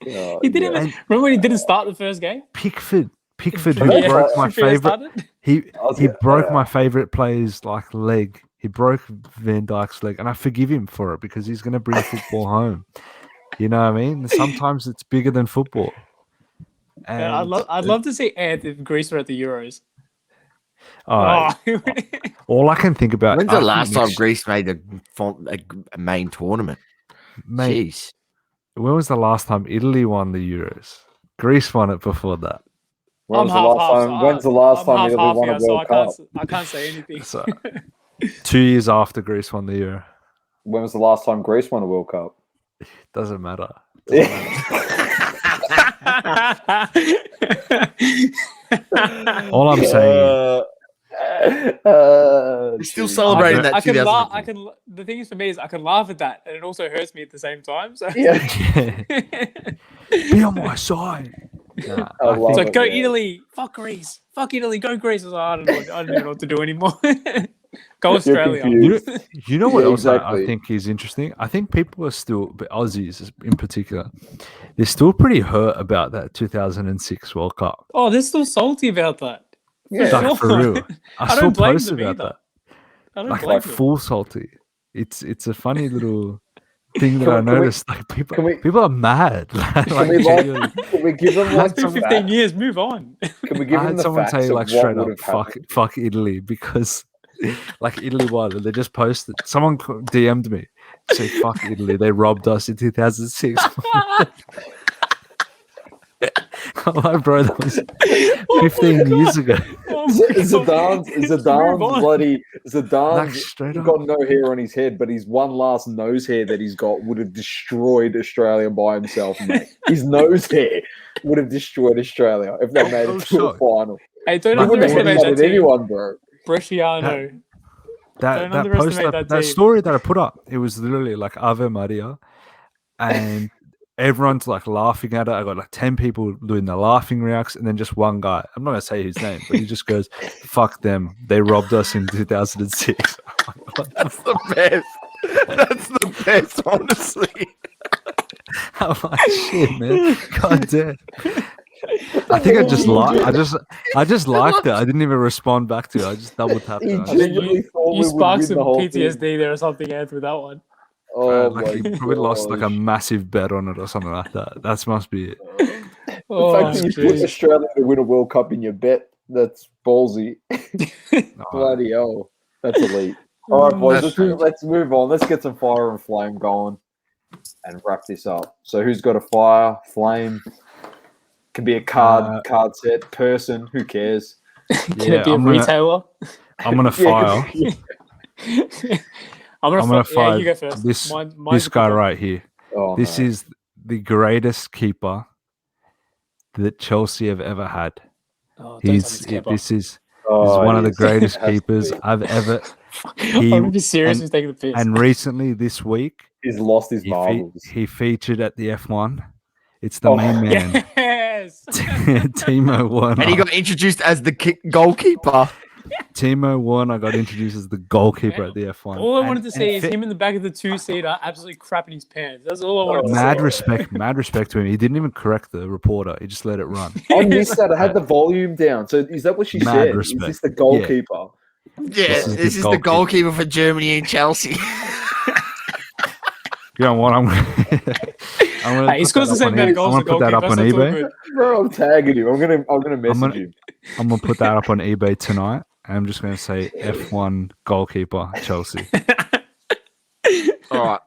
He didn't even remember when he didn't start the first game. Pickford, who broke my favorite. He broke my favorite player's leg. He broke Van Dijk's leg, and I forgive him for it because he's going to bring football home. You know what I mean? Sometimes it's bigger than football. And I'd love to see Ant if Greece were at the Euros. All I can think about. When's the last time Greece made a main tournament? Jeez. When was the last time Italy won the Euros? Greece won it before that. When's the last time Italy won a World Cup? I can't say anything. So, 2 years after Greece won the Euro. When was the last time Greece won a World Cup? Doesn't matter. All I'm saying is still celebrating that. The thing is for me is I can laugh at that, and it also hurts me at the same time. So be on my side. It's like, go Italy, fuck Greece, fuck Italy, go Greece. I don't even know what to do anymore. Go Australia. You know what else I think is interesting? I think people are still, but Aussies in particular, they're still pretty hurt about that 2006 World Cup. Oh, they're still salty about that. Yeah, for real. I still post about that. I don't blame them. Full salty. It's a funny little thing that I noticed. People are mad. Can we give them it's been 15 years? Move on. Can we give them someone say straight up, fuck Italy because. Italy won, they just posted. Someone DM'd me, say fuck Italy, they robbed us in 2006. Like, bro, that was 15 years ago. Oh my God. Zidane's Move on. bloody Like, Zidane's straight up. got no hair on his head, but his one last nose hair that he's got would have destroyed Australia by himself, mate. His nose hair would have destroyed Australia if they made I'm it to a sorry. final. Hey, don't He wouldn't have underestimate that headbutted team. anyone, bro. Bresciano. Don't That post, underestimate that that team. story that I put up, it was literally like Ave Maria, and everyone's like laughing at it. I got like 10 people doing the laughing reacts, and then just one guy. I'm not gonna say his name, but he just goes, "Fuck them! They robbed us in 2006." That's the best. That's the best, honestly. I'm like, shit, man. God damn. I think I just liked it. I didn't even respond back to it. I just double tapped He it. I think genuinely thought we you would sparked win some the whole PTSD thing. there or something, Ed, with that one. Oh Like my he probably lost like a gosh. massive bet on it or something like that. That must be it. The Oh, fact that you put jeez. Australia to win a World Cup in your bet, that's ballsy. Bloody hell. That's elite. All right, boys, That's let's move on. Let's get some fire and flame going and wrap this up. So who's got a fire, flame? Can be a card set, person, who cares? Can it be a retailer? I'm gonna fire. I'm gonna Yeah, fire. You go first. this Mine's a guy quick one. right here. Oh, This no. is the greatest keeper that Chelsea have ever had. Oh, don't tell me it's Kepa. This is Oh, one of the yes. greatest It has to keepers be. I've ever. I'm gonna be serious. He's taking the piss. And recently, this week, He's lost his he marbles. featured at the F1. It's the Oh, main man, Yes. Timo Werner. And he got introduced as the goalkeeper. Timo Werner got introduced as the goalkeeper at the F1. All I wanted to And see is him in the back of the two-seater, absolutely crapping his pants. That's all I wanted to Mad respect to him. He didn't even correct the reporter. He just let it run. I missed that. I had the volume down. So is that what she Mad said? respect. Is this the goalkeeper? Yeah, this is the goalkeeper for Germany and Chelsea. You know what? I'm gonna He scores the same amount of goals as the put that up goalkeeper, on so that's all eBay. good. Bro, I'm tagging him. I'm gonna message him. I'm gonna put that up on eBay tonight. And I'm just gonna say F1 goalkeeper Chelsea. All right.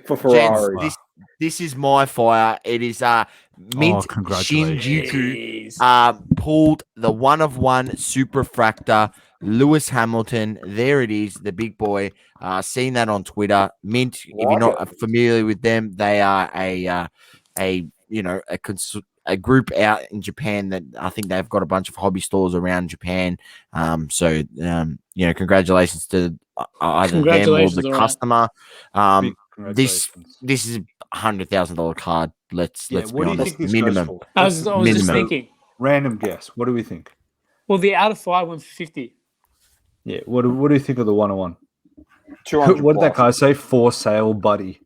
For Ferrari. Gents, this is my fire. It is Mint congratulations. Shinjuku pulled the 1-of-1 superfractor Lewis Hamilton. There it is, the big boy. Seen that on Twitter. Mint, if you're not familiar with them, they are a group out in Japan that I think they've got a bunch of hobby stores around Japan. Congratulations to either them or the customer. This is $100,000 card. Let's be what do you honest. think this Minimum. goes for? I was just thinking. Random guess. What do we think? Well, the out of 5 went for 50. Yeah. What do you think of the 1-on-1? 200 What did that plus. guy say? For sale, buddy.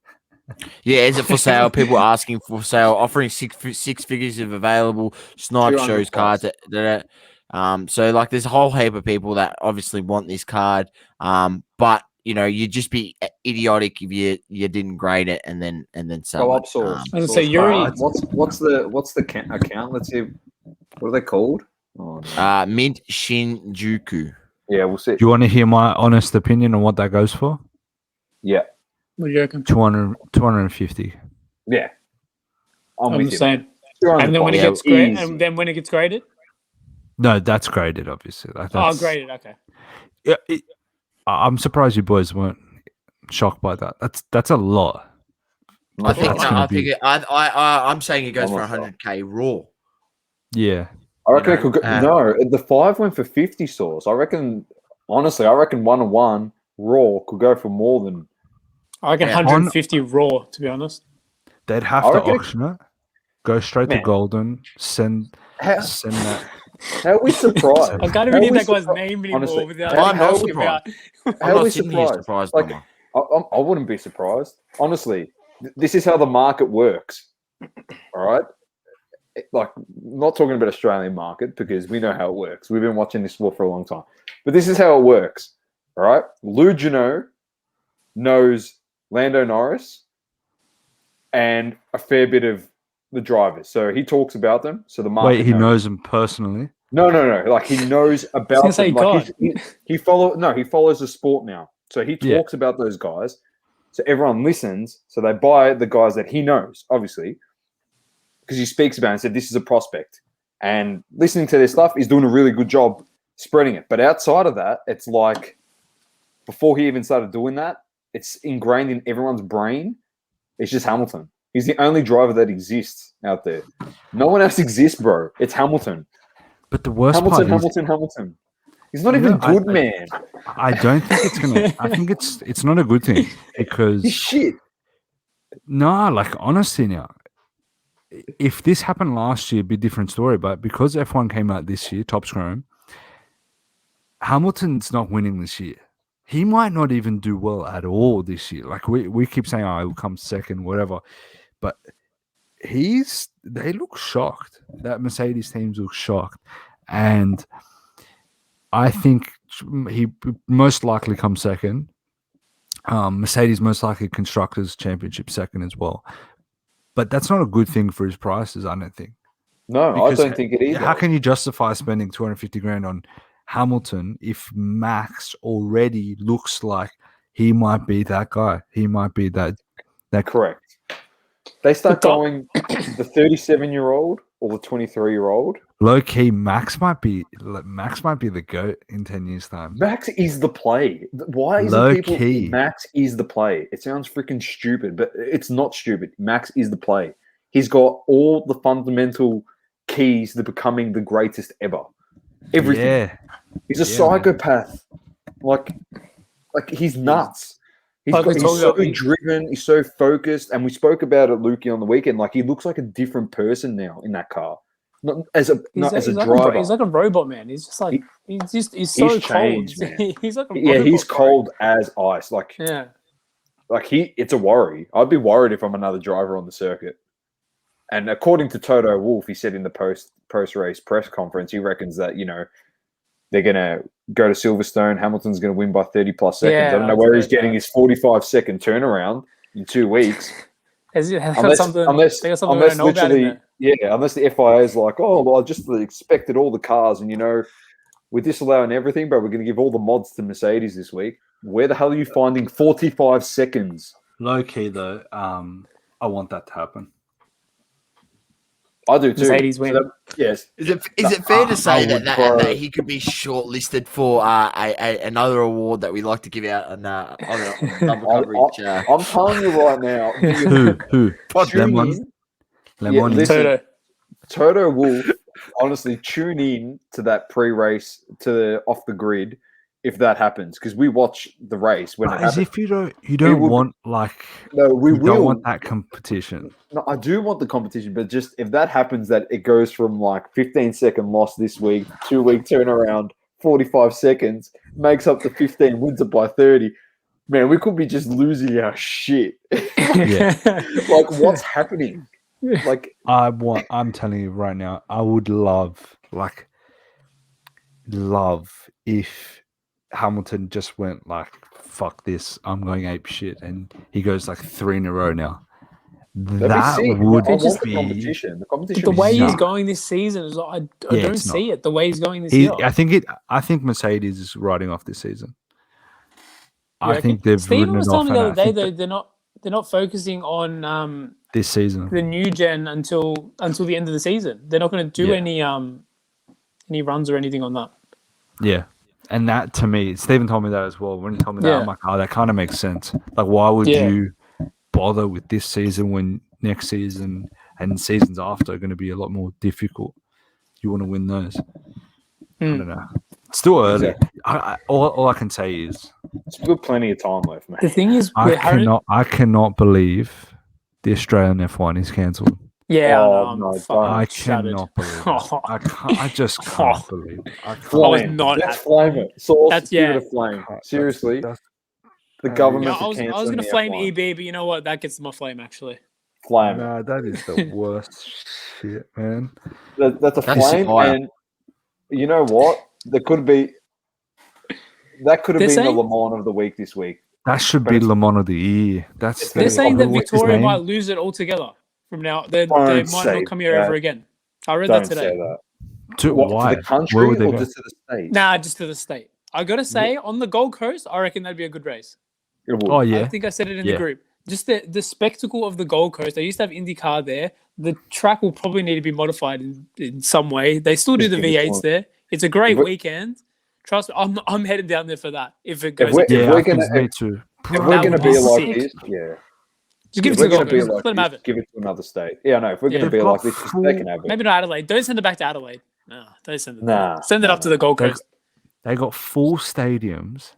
Yeah, is it for sale? People are asking for sale, offering six figures if available. Snipe 200 shows plus. cards. So like, there's a whole heap of people that obviously want this card. But you'd just be idiotic if you didn't grade it and then sell Go it. up source. I was gonna say you're What's the account? Let's see. What are they called? Oh, no. Mint Shinjuku. Yeah, we'll see. Do you want to hear my honest opinion on what that goes for? Yeah. What do you reckon? 250. Yeah. I'm I'm with the you. same. 200 And then when it plus. gets graded, Easy. and then when it gets graded, No, that's graded, obviously. graded. Okay. Yeah, I'm surprised you boys weren't shocked by that. That's a lot. I'm saying it goes for Almost 100K raw. Yeah. I reckon it could go. No, the 5 went for 50 source. Honestly, I reckon 1-on-1 raw could go for more than. I reckon 150 raw, to be honest. They'd have to auction it, go straight to Golden, send that. How are we surprised? I can't even hear that guy's name anymore honestly, without I'm not talking about. How are we surprised? Like, I wouldn't be surprised. Honestly, this is how the market works. All right? Like, not talking about Australian market because we know how it works. We've been watching this sport for a long time. But this is how it works. All right? Lugano knows Lando Norris and a fair bit of the drivers. So he talks about them. So the market Wait, he knows them personally? No. Like, he knows about them. Like, he follows the sport now. So he talks about those guys. So everyone listens. So they buy the guys that he knows, obviously. because he speaks about it and said this is a prospect. And listening to their stuff, he's doing a really good job spreading it. But outside of that, it's like before he even started doing that, it's ingrained in everyone's brain. It's just Hamilton. He's the only driver that exists out there. No one else exists, bro. It's Hamilton. But the worst Hamilton, part is Hamilton. He's not even good, man. I don't think it's gonna. I think it's not a good thing because He's shit. no, like honestly now, if this happened last year, it'd be a different story. But because F1 came out this year, top scoring, Hamilton's not winning this year. He might not even do well at all this year. Like we keep saying, oh, he'll come second, whatever. But they look shocked. That Mercedes teams look shocked. And I think he most likely comes second. Mercedes most likely Constructors' Championship second as well. But that's not a good thing for his prices, I don't think. No, Because I don't think it either. How can you justify spending 250 grand on Hamilton if Max already looks like he might be that guy? He might be that Correct. They start going the 37-year-old or the 23-year-old. Low key, Max might be the GOAT in 10 years' time. Max is the play. Why isn't Low people? key. Max is the play. It sounds freaking stupid, but it's not stupid. Max is the play. He's got all the fundamental keys to becoming the greatest ever. Everything. Yeah. He's a psychopath. Like he's nuts. He's so driven. He's so focused. And we spoke about it, Lukey, on the weekend. Like he looks like a different person now in that car. Not as a driver. He's like a robot, man. He's just like he's so changed, cold. Man. He's like a robot, he's cold as ice. Like it's a worry. I'd be worried if I'm another driver on the circuit. And according to Toto Wolff, he said in the post race press conference, he reckons that they're gonna go to Silverstone. Hamilton's gonna win by 30 plus seconds. I don't know where he's getting his 45-second turnaround in 2 weeks. Unless literally, unless the FIA is like, oh, well, I just expected all the cars, and we're disallowing everything, but we're going to give all the mods to Mercedes this week. Where the hell are you finding 45 seconds? Low key though, I want that to happen. I do too. Mercedes win. Yes. Is it fair to say that he could be shortlisted for another award that we like to give out on double coverage? I'm telling you right now. Who? Listen, Toto Wolff. Honestly, tune in to that pre-race off the grid if that happens, because we watch the race when it happens. As if you don't want that competition. No, I do want the competition, but just if that happens, that it goes from 15-second loss this week, 2-week turnaround, 45 seconds, makes up to 15, wins it by 30. Man, we could be just losing our shit. Yeah. What's happening? I'm telling you right now, I would love if Hamilton just went fuck this, I'm going ape shit, and he goes 3 in a row now. That would be the competition. The way he's going this season is I don't see it. The way he's going this year, I think Mercedes is riding off this season. I think they've Steven was telling me the other day though they're not focusing on this season, the new gen until the end of the season. They're not going to do any runs or anything on that. Yeah. And that, to me, Stephen told me that as well. When he told me that, I'm like, oh, that kind of makes sense. Why would you bother with this season when next season and seasons after are going to be a lot more difficult? You want to win those. I don't know. It's still early. Exactly. All I can say is there's still plenty of time left, man. The thing is, I cannot believe the Australian F1 is cancelled. Yeah, I cannot believe it. I just can't believe it. Let's flame it. Give it a flame. Seriously. The government. I was going to flame EB, but you know what? That gets my flame, actually. Flame. Nah, that is the worst shit, man. That's a flame, and you know what? That could have been the Le Mans of the week this week. That should be Le Mans of the year. They're saying that Victoria might lose it altogether. From now, they might not come here ever again. I read that today. Say that. Why? To the country or just to the state? Nah, just to the state. I got to say, on the Gold Coast, I reckon that'd be a good race. Oh, yeah. I think I said it in the group. just the spectacle of the Gold Coast. They used to have IndyCar there. The track will probably need to be modified in some way. They still do Just the give it to V8s them. there. It's a great If we- weekend. Trust me, I'm headed down there for that. If it If goes, we're, into if Yeah, we're I think gonna me if, too. if we're That gonna would be be like sick. this, yeah. just give If it to we're the gonna Gold be Coast. like Let them this, have it. give it to another state. Yeah, no. If we're Yeah. gonna They've be got like this, they can have it. Maybe not Adelaide. Don't send it back to Adelaide. No, don't send it. Nah, Send it no, up to the Gold They, Coast. they got full stadiums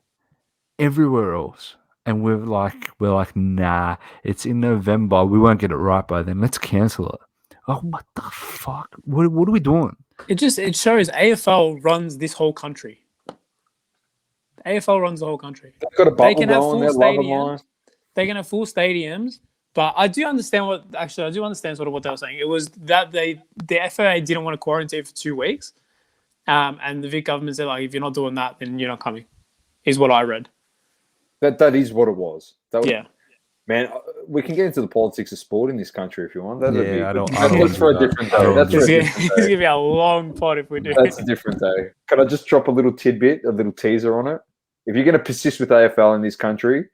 everywhere else. And we're like, nah, it's in November. We won't get it right by then. Let's cancel it. Oh, what the fuck? What are we doing? It shows AFL runs this whole country. AFL runs the whole country. They've got a They bubble can have going. full They're loving stadiums. life. They can have full stadiums, but I do understand sort of what they were saying. It was that the FAA didn't want to quarantine for 2 weeks, and the Vic government said, like, if you're not doing that, then you're not coming. Is what I read. That is what it was. Yeah. Man, we can get into the politics of sport in this country if you want. That'd be. I don't That's wanna for do a that. different I day. don't That's wanna for do a that. different It's day. gonna be a long pod if we do. That's a different day. Can I just drop a little tidbit, a little teaser on it? If you're going to persist with AFL in this country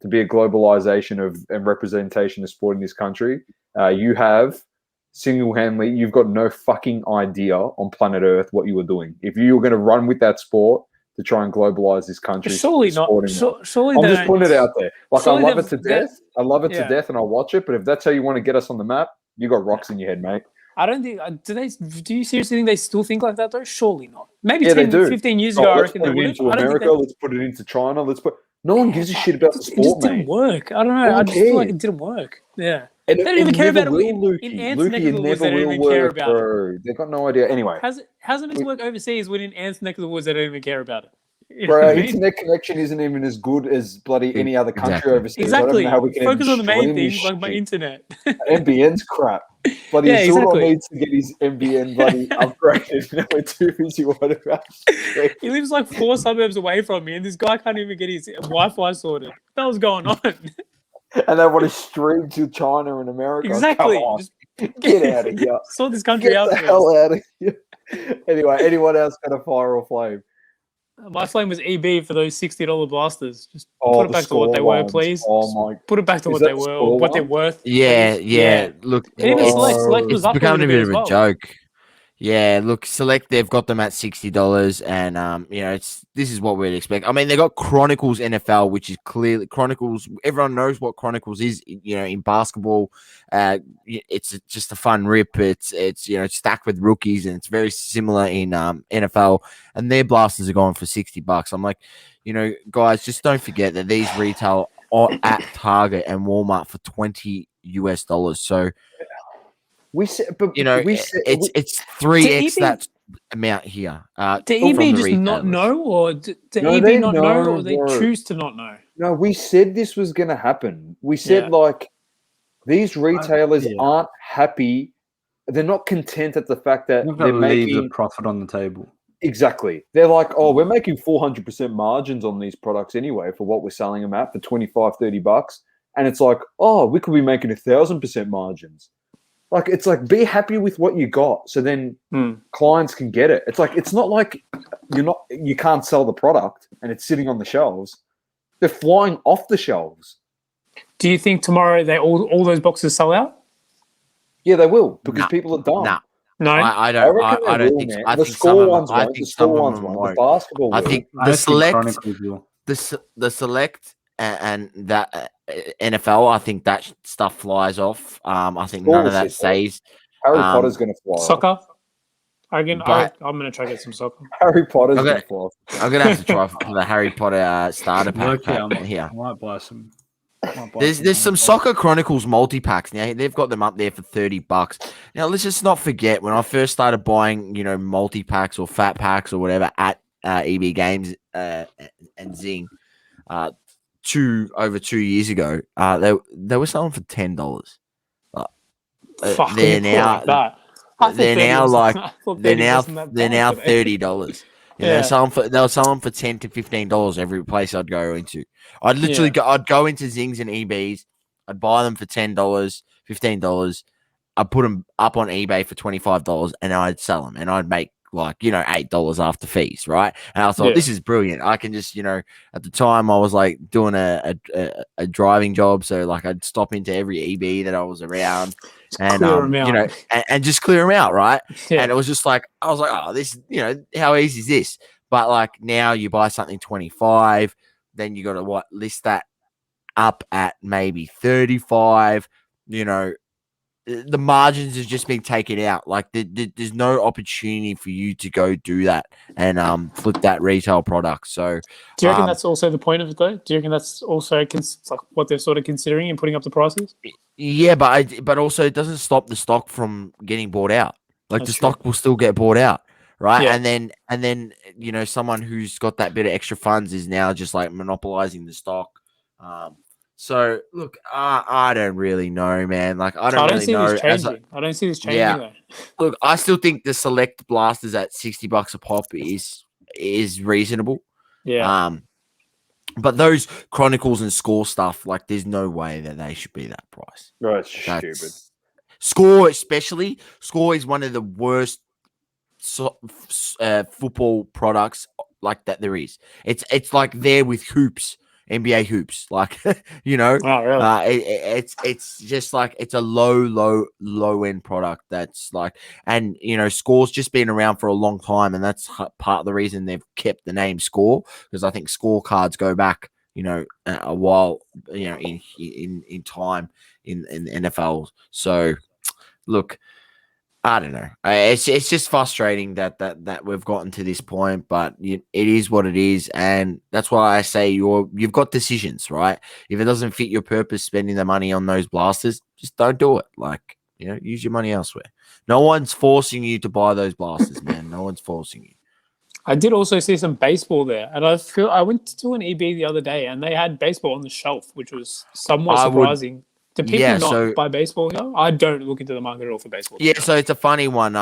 to be a globalization of and representation of sport in this country, you have single-handedly, you've got no fucking idea on planet Earth what you were doing. If you were going to run with that sport to try and globalize this country, Surely not. Surely I'm they just don't- putting it out there. Like, I surely love it to they've- death. I love it to yeah. death, and I'll watch it. But if that's how you want to get us on the map, you got rocks in your head, mate. I don't think. Do you seriously think they still think like that though? Surely not. Maybe Yeah, 10, they do. 15 years Oh, ago, I let's reckon put they it would into have. I don't think America. Let's put it into China. No one gives a shit about the it just sport, didn't mate. work. I don't know. No one I just feel like cares. it didn't work. Yeah. And They don't even care about it will, in Lukey. Ant's neck Lukey, of it the woods. never They don't will even care work, about it. bro. They've got no idea. Anyway, How's it meant to work overseas when in Ant's neck of the woods they don't even care about it? You know bro, what our I mean? internet connection isn't even as good as bloody any other country Exactly. overseas. I don't Exactly. know how we can Focus even on the main stream this things like my shit. internet. NBN's crap. Bloody Yeah, Azula exactly. needs to get his NBN bloody upgraded. No, we're too busy worried about shit. He lives like 4 suburbs away from me, and this guy can't even get his Wi-Fi sorted. What the hell's going on? And they want to stream to China and America. Exactly. Come on. Just Get out of here. sort this country Get out the first. hell out of here. Anyway, anyone else got a fire or flame? My flame was EB for those $60 blasters. Just Oh, put it the back to what score they were, lines. please. Oh my! Put it back to Is what that they the were, or score what they're line? worth. Yeah, please. yeah. Look, And even Select was it's up a becoming little a bit bit of as a well. joke. Yeah, look, Select, they've got them at $60, and this is what we'd expect. I mean, they got Chronicles NFL, which is clearly Chronicles. Everyone knows what Chronicles is. In basketball, it's just a fun rip. It's stacked with rookies, and it's very similar in NFL. And their blasters are going for $60. I'm like, guys, just don't forget that these retail are at Target and Walmart for $20. So. We said, but we said, it's 3x EB that amount here. Do from EB the just not retailers. know, or do No, EB they not know, know, or they bro. choose to not know? no, we said this was going to happen. We said Yeah. like these retailers yeah. aren't happy. They're not content at the fact that You're they're going to leave making the profit on the table. exactly. They're like, oh, we're making 400% margins on these products anyway for what we're selling them at for $25-$30, and it's like, oh, we could be making 1,000% margins. Like, it's like, be happy with what you got, so then clients can get it. It's like, it's not like you can't sell the product and it's sitting on the shelves. They're flying off the shelves. Do you think tomorrow all those boxes sell out? Yeah, they will because Nah. people are dumb. Nah, No. I I don't. reckon I they don't will, think. man. I The think score some of them. ones I won't. think The score some of ones them won't. won't. The basketball I will. think I the think select, Chronicles will. the select, and that NFL. I think that stuff flies off. I think Score none will of that sit there. stays. Harry Um, Potter's going to fly off. Soccer. I'm But- gonna try to get some soccer. Harry Potter's Okay. going to fly off. I'm gonna have to try for the Harry Potter starter pack. Look, I here. might buy some. There's some Soccer Chronicles multi packs now. They've got them up there for $30. Now let's just not forget when I first started buying, multi packs or fat packs or whatever at EB Games and Zing, over 2 years ago. They were selling for $10. Fuck, they're when you put it now like that. I thought they're 30 now was- like I thought they're 30 now wasn't that they're bad now today. $30. Yeah. They'll sell them for $10 to $15 every place I'd go into. I'd literally I'd go into Zings and EBs. I'd buy them for $10, $15. I'd put them up on eBay for $25, and I'd sell them, and I'd make like, $8 after fees, right? And I thought, this is brilliant. I can just, at the time I was like doing a driving job. So like I'd stop into every EB that I was around and, clear them out. and just clear them out. Right. Yeah. And it was just like, I was like, oh, this, how easy is this? But like now you buy something 25, then you got to list that up at maybe 35, the margins has just been taken out. Like there's no opportunity for you to go do that and flip that retail product. So do you reckon that's also the point of it though? Do you reckon that's also like what they're sort of considering in putting up the prices? Yeah, but also it doesn't stop the stock from getting bought out. Like That's the stock true. will still get bought out. Right. Yeah. And then, someone who's got that bit of extra funds is now just like monopolizing the stock. So look, I don't really know, man. Like I don't really see know. this changing. I don't see this changing Yeah. though. Look, I still think the select blasters at $60 a pop is reasonable. Yeah. But those Chronicles and Score stuff, like, there's no way that they should be that price. Bro, it's stupid. Score, especially. Score is one of the worst football products like that there is. It's like there with hoops. NBA hoops, like Oh, really? it's just like it's a low end product that's like, and Score's just been around for a long time, and that's part of the reason they've kept the name Score, because I think scorecards go back a while in time in the NFL. So look, I don't know. It's just frustrating that we've gotten to this point, but it is what it is, and that's why I say you've got decisions, right? If it doesn't fit your purpose, spending the money on those blasters, just don't do it. Like, use your money elsewhere. No one's forcing you to buy those blasters, man. No one's forcing you. I did also see some baseball there, and I went to an EB the other day, and they had baseball on the shelf, which was somewhat surprising. Do people not buy baseball here? I don't look into the market at all for baseball. Yeah, so it's a funny one.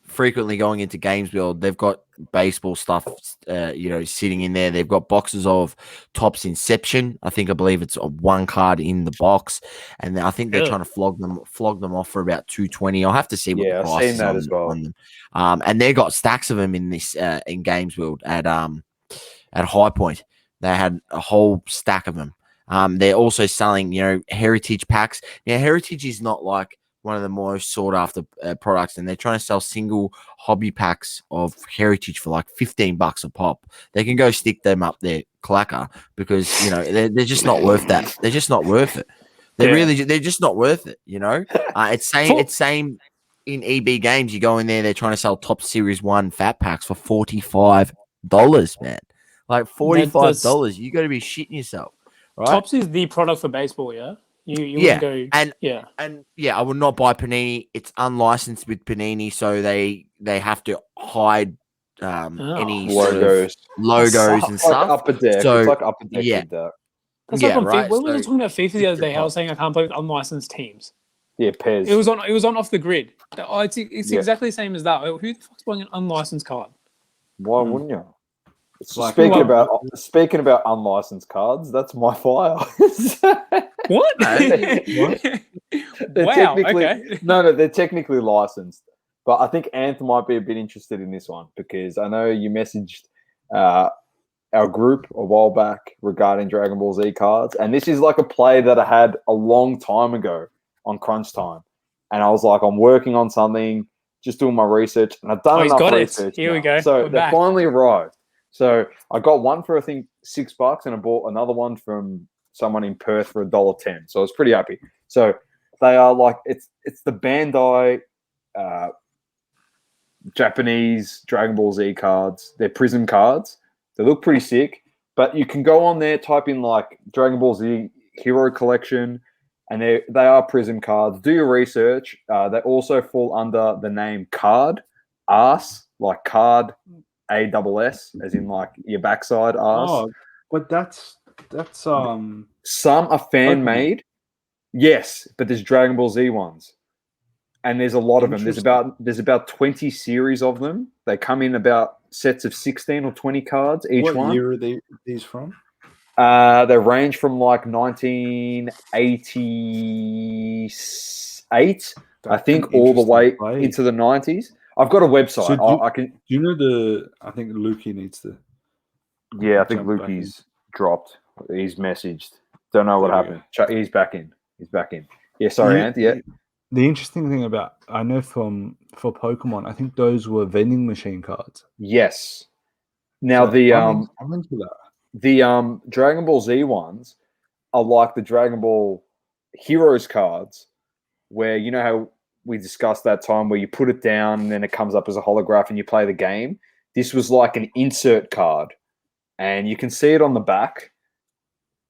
Frequently going into Games World, they've got baseball stuff, sitting in there. They've got boxes of Topps Inception. I believe it's one card in the box, and I think they're trying to flog them off for about $220. I'll have to see what the price is on them. And they got stacks of them in this in Games World at High Point. They had a whole stack of them. They're also selling, heritage packs. Now, heritage is not like one of the most sought after products, and they're trying to sell single hobby packs of heritage for like $15 a pop. They can go stick them up their clacker because they're just not worth that. They're just not worth it. They're just not worth it. It's same in EB Games. You go in there, they're trying to sell Top Series 1 fat packs for $45, man. Like $45. You got to be shitting yourself. Right? Topps is the product for baseball, yeah. You wouldn't go, I would not buy Panini. It's unlicensed with Panini, so they have to hide any logos and stuff. Like Upper Deck. So, it's like Upper Deck. Yeah, that's like on FIFA. When we were talking about FIFA the other day, I was saying I can't play with unlicensed teams. Yeah, Pez. It was on Off the Grid. It's exactly the same as that. Who the fuck's buying an unlicensed card? Why wouldn't you? Speaking about unlicensed cards, that's my fire. What? Wow. Okay. No, they're technically licensed, but I think Anth might be a bit interested in this one because I know you messaged our group a while back regarding Dragon Ball Z cards, and this is like a play that I had a long time ago on Crunch Time, and I was like, I'm working on something, just doing my research, and I've done enough research. Here we go. So they finally arrived. So I got one for I think $6, and I bought another one from someone in Perth for $1.10. So I was pretty happy. So they are like it's the Bandai Japanese Dragon Ball Z cards. They're Prism cards. They look pretty sick. But you can go on there, type in like Dragon Ball Z Hero Collection, and they are Prism cards. Do your research. They also fall under the name Card, Arse, like card. ASS, as in like your backside arse. Oh, but that's some are fan made. Yes, but there's Dragon Ball Z ones, and there's a lot of them. There's about 20 series of them. They come in about sets of 16 or 20 cards each one. What year are these from? They range from like 1988, I think, all the way into the 90s. I've got a website. So I can. Do you know I think Lukey needs to. Yeah, I think jump back in. Lukey's dropped. He's messaged. Don't know what There we happened. He's back in. He's back in. Yeah, sorry, You- Ant. Yeah. The interesting thing I know for Pokemon, I think those were vending machine cards. Yes. Now So I'm into that. the Dragon Ball Z ones are like the Dragon Ball Heroes cards, where you know how we discussed that time where you put it down and then it comes up as a holograph and you play the game. This was like an insert card, and you can see it on the back.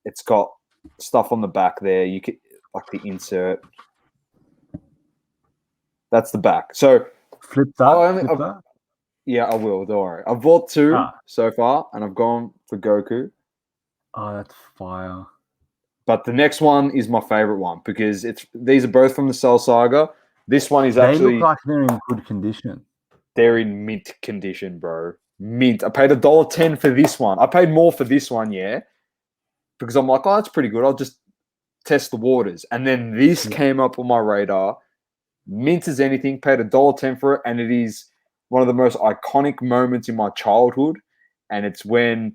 It's got stuff on the back there. You could like the insert. That's the back. So Flip that. yeah, I will. Don't worry. I've bought 2 Ah. so far, and I've gone for Goku. Oh, that's fire. But the next one is my favorite one because these are both from the Cell Saga. This one is They actually look like they're in good condition. they're in mint condition, bro. Mint. I paid $1.10 for this one. I paid more for this one, yeah, because I'm like, oh, that's pretty good. I'll just test the waters. And then this came up on my radar. Mint as anything. Paid $1.10 for it, and it is one of the most iconic moments in my childhood. And it's when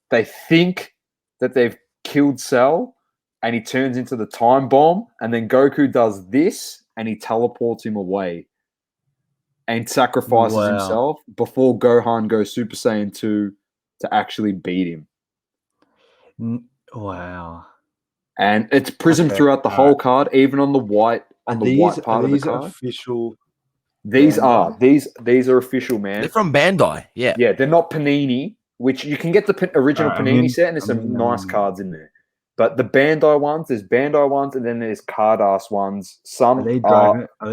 they think that they've killed Cell, and he turns into the time bomb, and then Goku does this, and he teleports him away and sacrifices himself before Gohan goes Super Saiyan 2 to actually beat him. Wow. And it's prismed throughout the whole card, even on the white white part of the card. Official? These are official, man. They're from Bandai. Yeah. Yeah, they're not Panini, which you can get the original Panini set, and there's some nice cards in there. But the Bandai ones, there's Bandai ones, and then there's Card-Ass ones. Some are they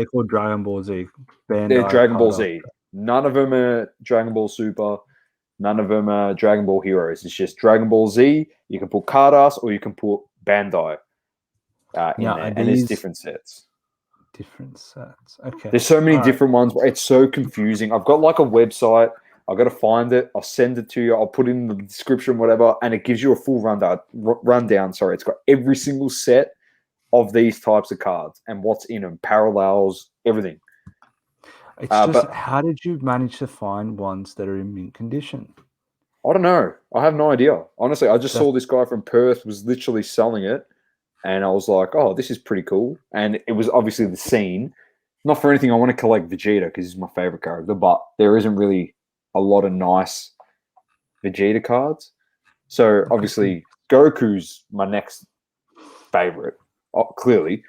called Dragon Ball Z? They're Dragon Ball Z. None of them are Dragon Ball Super. None of them are Dragon Ball Heroes. It's just Dragon Ball Z. You can put Card-Ass or you can put Bandai in there, and there's different sets. Different sets. Okay. There's so many different ones. It's so confusing. I've got like a website. I've got to find it. I'll send it to you. I'll put it in the description, whatever, and it gives you a full rundown. Sorry, it's got every single set of these types of cards and what's in them, parallels, everything. It's just, how did you manage to find ones that are in mint condition? I don't know. I have no idea. Honestly, I just saw this guy from Perth was literally selling it, and I was like, oh, this is pretty cool. And it was obviously the scene. Not for anything, I want to collect Vegeta because he's my favorite character, but there isn't really a lot of nice Vegeta cards. So obviously, Goku's my next favorite, clearly.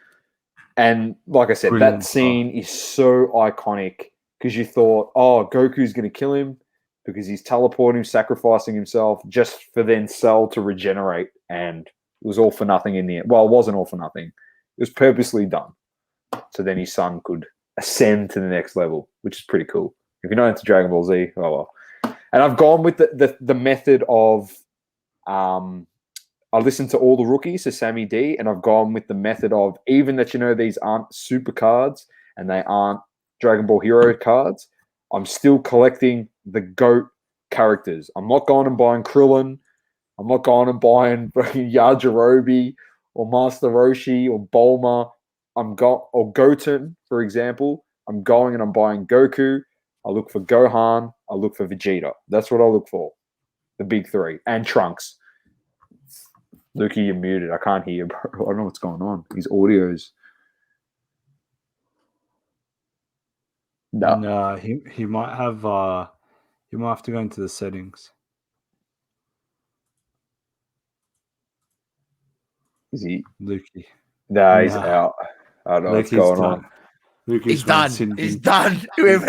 And like I said, that scene is so iconic because you thought, oh, Goku's going to kill him because he's teleporting, sacrificing himself just for then Cell to regenerate. And it was all for nothing in the end. Well, it wasn't all for nothing. It was purposely done. So then his son could ascend to the next level, which is pretty cool. If you're not into Dragon Ball Z, oh well. And I've gone with the method of I listened to all the rookies, so Sammy D, and I've gone with the method of, even that these aren't super cards and they aren't Dragon Ball Hero cards, I'm still collecting the GOAT characters. I'm not going and buying Krillin. I'm not going and buying Yajirobe or Master Roshi or Bulma. Or Goten, for example. I'm going and I'm buying Goku. I look for Gohan. I look for Vegeta. That's what I look for. The big three. And Trunks. Lukey, you're muted. I can't hear you, bro. I don't know what's going on. His audio's... No, he might have to go into the settings. Is he? Lukey. Nah, he's out. I don't know what's going on. He's done. He's done. He's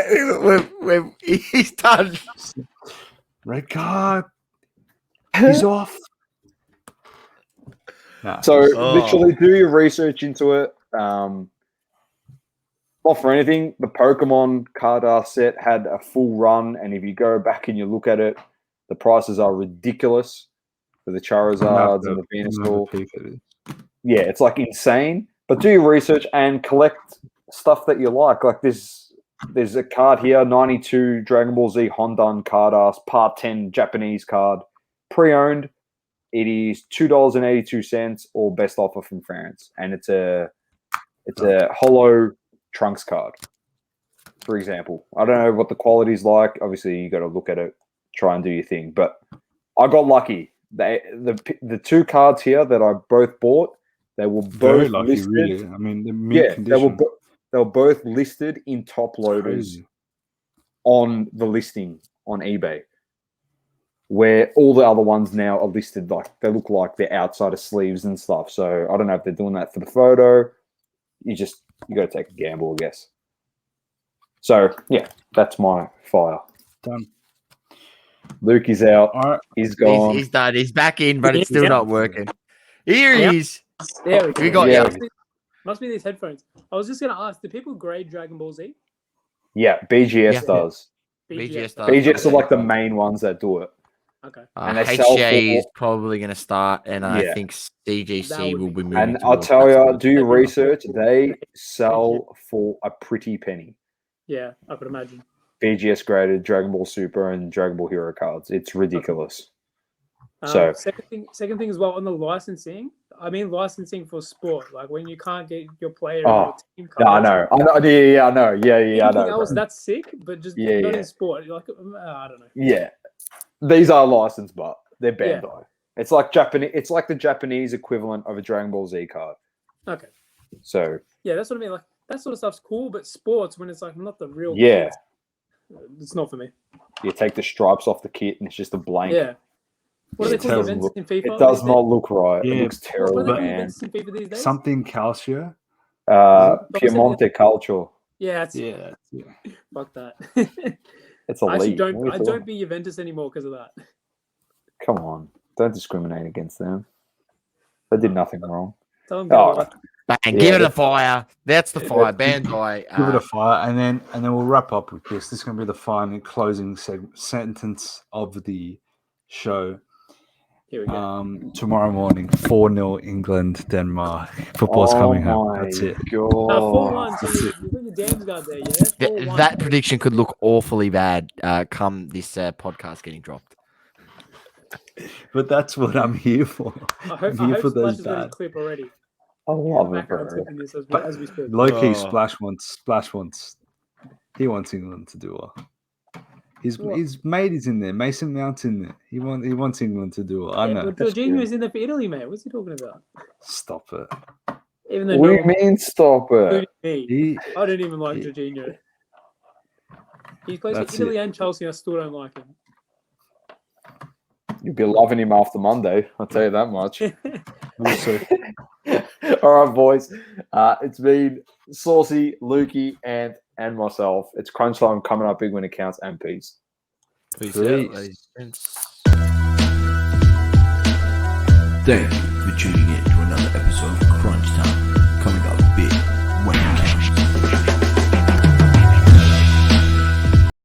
done. Red card. He's off. Nah, so literally do your research into it. Not for anything, the Pokemon card set had a full run, and if you go back and you look at it, the prices are ridiculous for the Charizards and the Venusaur. Yeah, it's like insane. But do your research and collect stuff that you like. Like there's a card here, 92 Dragon Ball Z Hondan Card-Ass, Part 10 Japanese card, pre-owned. It is $2.82 or best offer from France, and it's a holo Trunks card. for example. I don't know what the quality's like. Obviously, you got to look at it, try and do your thing. But I got lucky. The two cards here that I both bought, they were Very both lucky, listed. really. I mean, the mint condition. They were both listed in top loaders Crazy. on the listing on eBay, where all the other ones now are listed like they look like they're outside of sleeves and stuff. So I don't know if they're doing that for the photo. You got to take a gamble, I guess. So yeah, that's my fire. Done. Luke is out. All right. He's gone. He's done. He's back in, but it's still Yeah. not working. Here he is. There We got Yeah. you. Must be these headphones. I was just gonna ask, do people grade Dragon Ball Z? Yeah, BGS Yeah. does. BGS does. BGS are like the main ones that do it. Okay. And they sell HCA for- is probably going to start, and I Yeah. think That CGC would will be be cool. moving. And I'll towards tell that you, sort do your Everyone- research. They sell for a pretty penny. Yeah, I could imagine. BGS graded Dragon Ball Super and Dragon Ball Hero cards. It's ridiculous. So- Second thing as well on the licensing. I mean licensing for sport, like when you can't get your player Oh, or your team No, I cards. know. I know. Yeah, I know. Yeah, I Anything know. else, bro. that's sick, but just Yeah, not yeah. in sport. You're like, I don't know. Yeah, these are licensed, but they're Bandai. It's like Japanese. It's like the Japanese equivalent of a Dragon Ball Z card. Okay. So Yeah, that's what I mean. Like that sort of stuff's cool, but sports when it's like not the real. yeah, kits, it's not for me. you take the stripes off the kit and it's just a blank. Yeah. What are Yeah, they called? doesn't Events look- in FIFA? It does these not look right. Yeah, It looks days? What terrible, are they called? man. Events in FIFA these days? Something Calcio. Piemonte Calcio. Yeah, it's Yeah. fuck that. It's elite. I actually What are you I talking- don't be Juventus anymore because of that. Come on, don't discriminate against them. They did nothing wrong. Tell them Oh, go. Bang, Yeah, give it a that's- fire. That's the fire. Bandai. Give it a fire, and then we'll wrap up with this. This is going to be the final closing sentence of the show. Here we go. Tomorrow morning, 4-0 England, Denmark. Football's coming up. That's it. God. 4-1. So you got your Dams guard there, yeah? 4-1. That prediction could look awfully bad come this podcast getting dropped. But that's what I'm here for. I hope I'm here for Splash those has got his bad. clip already. I love it, Background bro. clipping this as we speak. Low-key, Oh. Splash wants. He wants England to do well. His mate is in there. Mason Mount's in there. He wants England to do well. I know. But Jorginho is in there for Italy, mate. What's he talking about? Stop it. Even though What do no you mean? Stop it. including me, He, I don't even like he- Jorginho. He plays That's for Italy and Chelsea. I still don't like him. You'll be loving him after Monday. I'll tell you that much. we'll see. All right, boys. It's been Saucy, Lukey, and myself. It's crunch time coming up big when it counts, and peace. Peace Peace. out, ladies and gents. Thank you for tuning in to another episode of Crunch Time